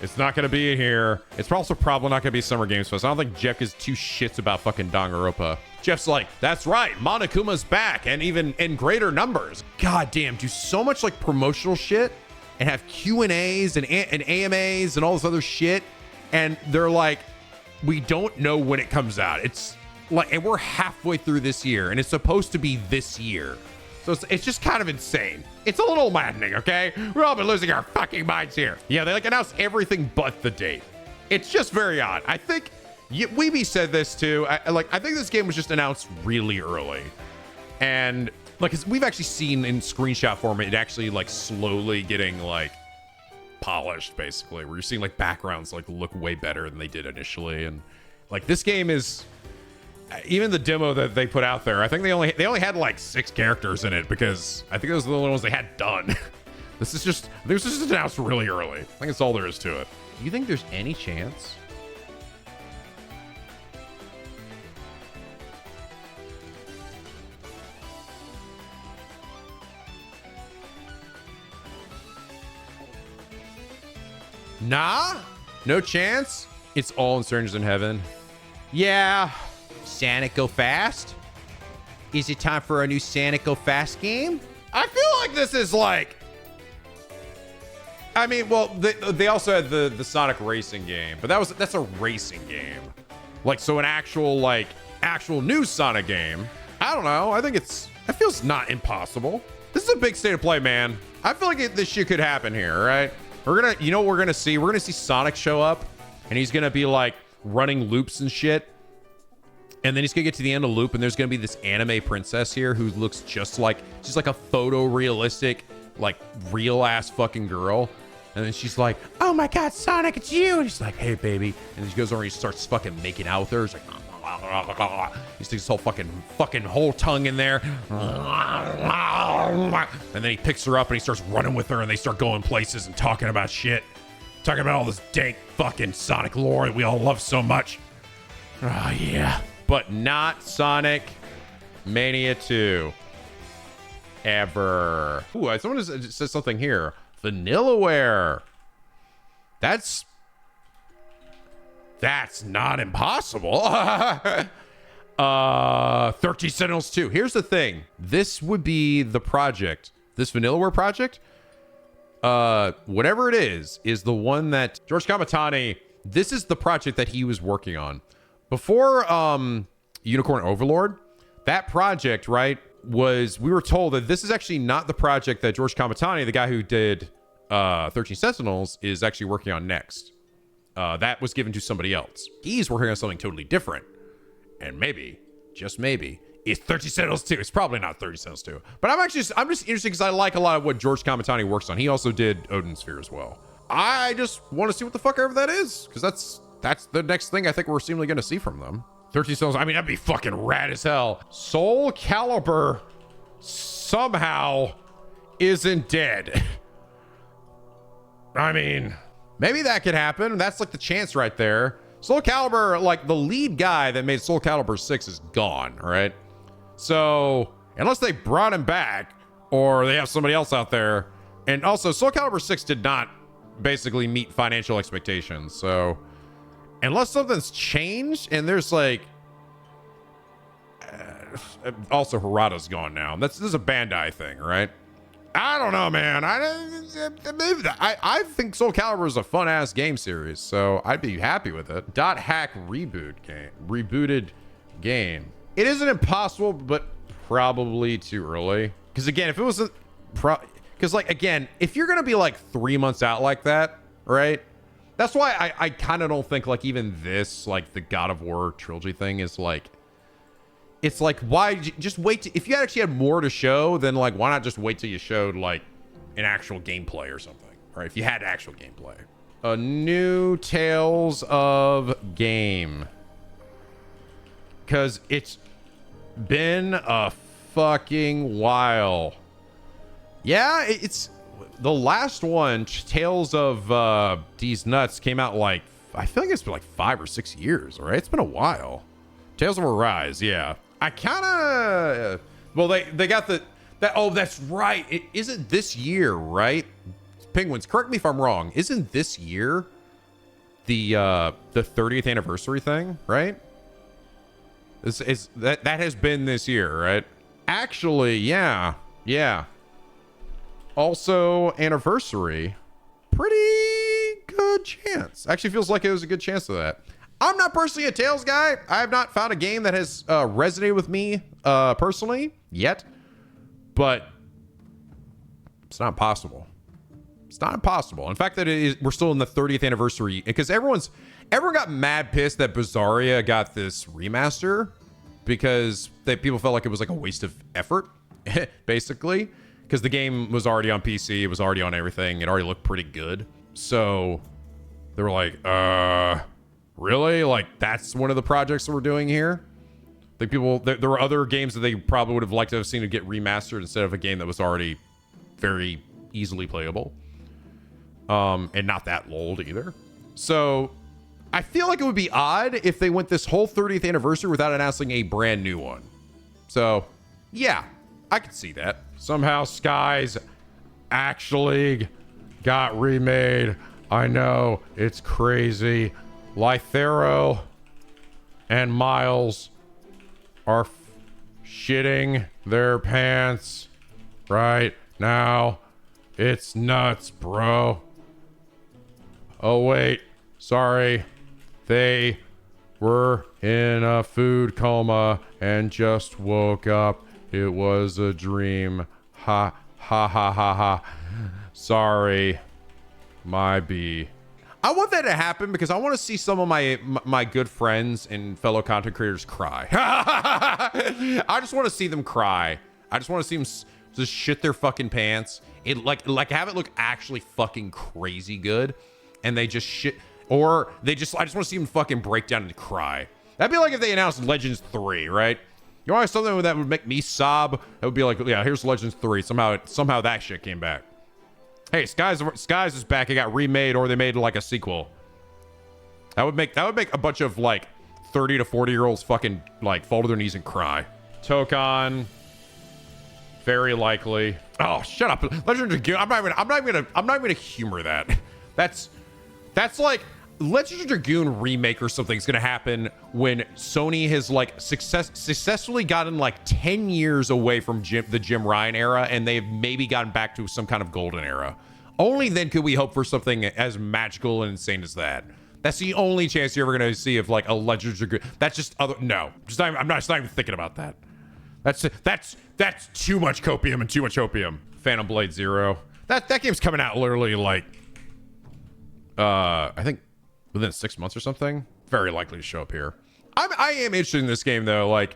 It's not going to be in here. It's also probably not going to be Summer Games Fest. I don't think Jeff gives two shits about fucking Danganronpa. Jeff's like, that's right, Monokuma's back, and even in greater numbers. God damn, do so much like promotional shit and have Q&As and AMAs and all this other shit. And they're like, we don't know when it comes out. It's like, and we're halfway through this year, and it's supposed to be this year. So it's just kind of insane. It's a little maddening, okay? We've all been losing our fucking minds here. Yeah, they like announced everything but the date. It's just very odd. I think Weeby said this too. I think this game was just announced really early. And like, we've actually seen in screenshot form, it actually like slowly getting like polished, basically, where you're seeing like backgrounds like look way better than they did initially. And like, this game is, even the demo that they put out there, I think they only had like 6 characters in it because I think those are the only ones they had done. This was just announced really early. I think that's all there is to it. Do you think there's any chance? Nah, no chance. It's all in Strangers in Heaven. Yeah. Sonic Go Fast? Is it time for a new Sonic Go Fast game? I feel like this is like... I mean, well, they also had the Sonic racing game, but that's a racing game. Like, so an actual new Sonic game. I don't know. I think it feels not impossible. This is a big state of play, man. I feel like this shit could happen here, right? You know what we're gonna see? We're gonna see Sonic show up, and he's gonna be like running loops and shit. And then he's gonna get to the end of the loop, and there's gonna be this anime princess here who looks just like, she's like a photorealistic, like real ass fucking girl. And then she's like, oh my God, Sonic, it's you. And he's like, hey, baby. And he goes over and he starts fucking making out with her. He's like, he sticks his whole fucking whole tongue in there. And then he picks her up and he starts running with her and they start going places and talking about shit. Talking about all this dank fucking Sonic lore that we all love so much. Oh, yeah. But not Sonic Mania 2. Ever. Ooh, someone says something here. Vanillaware. That's not impossible. 13 Sentinels 2. Here's the thing. This would be the project. This Vanillaware project, whatever it is the one that George Kamatani, this is the project that he was working on. Before Unicorn Overlord, that project, right, we were told that this is actually not the project that George Kamatani, the guy who did 13 Sentinels, is actually working on next. That was given to somebody else. He's working on something totally different. And maybe, just maybe, it's 13 Sentinels 2. It's probably not 13 Sentinels 2. But I'm just interested because I like a lot of what George Kamatani works on. He also did Odin Sphere as well. I just want to see what the fuck ever that is, because that's the next thing I think we're seemingly going to see from them. 13 Sentinels, I mean, that'd be fucking rad as hell. Soul Calibur somehow isn't dead. I mean, maybe that could happen. That's like the chance right there. Soul Calibur, like the lead guy that made Soul Calibur 6 is gone, right? So unless they brought him back or they have somebody else out there. And also Soul Calibur 6 did not basically meet financial expectations. So unless something's changed and there's like, also Harada's gone now. This is a Bandai thing, right? I don't know, man. I think Soul Calibur is a fun ass game series, so I'd be happy with it. .hack rebooted game. It isn't impossible, but probably too early. Because again, if it was because like again, if you're gonna be like 3 months out like that, right? That's why I kind of don't think like even this like the God of War trilogy thing is like. It's like, why just wait? If you actually had more to show, then like, why not just wait till you showed like an actual gameplay or something? Or if you had actual gameplay. A new Tales of game. Because it's been a fucking while. Yeah, it's the last one, Tales of These Nuts, came out like, I feel like it's been like 5 or 6 years, right? It's been a while. Tales of Arise, yeah. I kind of, well, they got oh, that's right. It isn't this year, right? Penguins, correct me if I'm wrong. Isn't this year the 30th anniversary thing, right? That has been this year, right? Actually, yeah. Also, anniversary, pretty good chance. Actually feels like it was a good chance of that. I'm not personally a Tales guy. I have not found a game that has resonated with me personally yet, but it's not impossible. It's not impossible. In fact, we're still in the 30th anniversary because everyone got mad pissed that Bizarria got this remaster because people felt like it was like a waste of effort, basically, because the game was already on PC, it was already on everything, it already looked pretty good. So they were like, really? Like, that's one of the projects that we're doing here? Like, there were other games that they probably would have liked to have seen to get remastered instead of a game that was already very easily playable. And not that old either. So, I feel like it would be odd if they went this whole 30th anniversary without announcing a brand new one. So, yeah, I could see that. Somehow Skies actually got remade. I know, it's crazy. Lythero and Miles are shitting their pants right now. It's nuts, bro. Oh, wait. Sorry. They were in a food coma and just woke up. It was a dream. Ha, ha, ha, ha, ha. Sorry. My B. I want that to happen because I want to see some of my good friends and fellow content creators cry. I just want to see them cry. I just want to see them just shit their fucking pants. It like have it look actually fucking crazy good, and they just shit, or I just want to see them fucking break down and cry. That'd be like if they announced Legends 3, right? You want something that would make me sob? It would be like, yeah, here's Legends 3. Somehow that shit came back. Hey, Skies is back. It got remade, or they made like a sequel. That would make a bunch of like 30 to 40-year-olds fucking like fall to their knees and cry. Tokon, very likely. Oh, shut up, Legend of Dragoon. I'm not even gonna humor that. That's like Legend of Dragoon remake or something is gonna happen when Sony has like successfully gotten like 10 years away from the Jim Ryan era, and they've maybe gotten back to some kind of golden era. Only then could we hope for something as magical and insane as that. That's the only chance you're ever gonna see of like a Legend of Dragoon. That's just no. I'm not even thinking about that. That's too much copium and too much opium. Phantom Blade Zero. That game's coming out literally like I think within 6 months or something. Very likely to show up here. I am interested in this game though. Like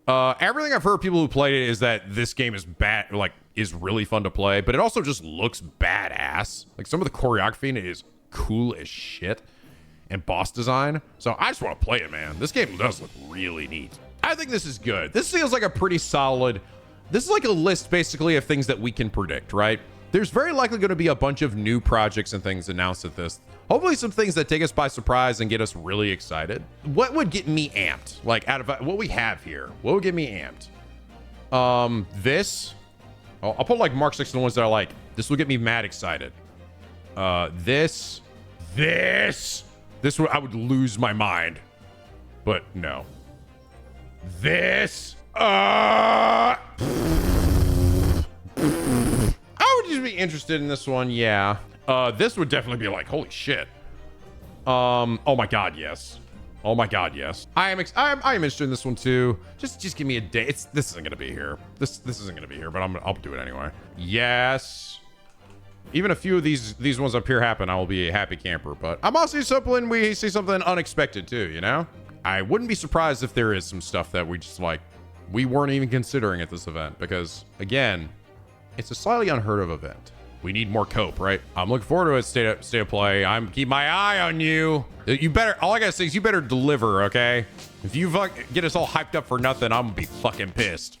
everything I've heard people who played it is that this game is bad, like is really fun to play, but it also just looks badass. Like some of the choreography in it is cool as shit, and boss design. So I just want to play it, man. This game does look really neat. I think this is good. This feels like a pretty solid. This is like a list basically of things that we can predict, right? There's very likely going to be a bunch of new projects and things announced at this. Hopefully some things that take us by surprise and get us really excited. What would get me amped? Like out of what we have here, what would get me amped? This. I'll put like Mark 6 and the ones that are like, this will get me mad excited. This would, I would lose my mind, but no. This, I would just be interested in this one. Yeah. This would definitely be like, holy shit. Oh my God. Yes. Oh my God. Yes. I am interested in this one too. Just give me a day. This isn't going to be here. This isn't going to be here, but I'll do it anyway. Yes. Even a few of these ones up here happen, I will be a happy camper, but I'm also hoping we see something unexpected too, you know? I wouldn't be surprised if there is some stuff that we weren't even considering at this event, because again, it's a slightly unheard of event. We need more cope, right? I'm looking forward to it. State of play. I'm keep my eye on you. You better, all I gotta say is you better deliver, okay? If you get us all hyped up for nothing, I'm gonna be fucking pissed.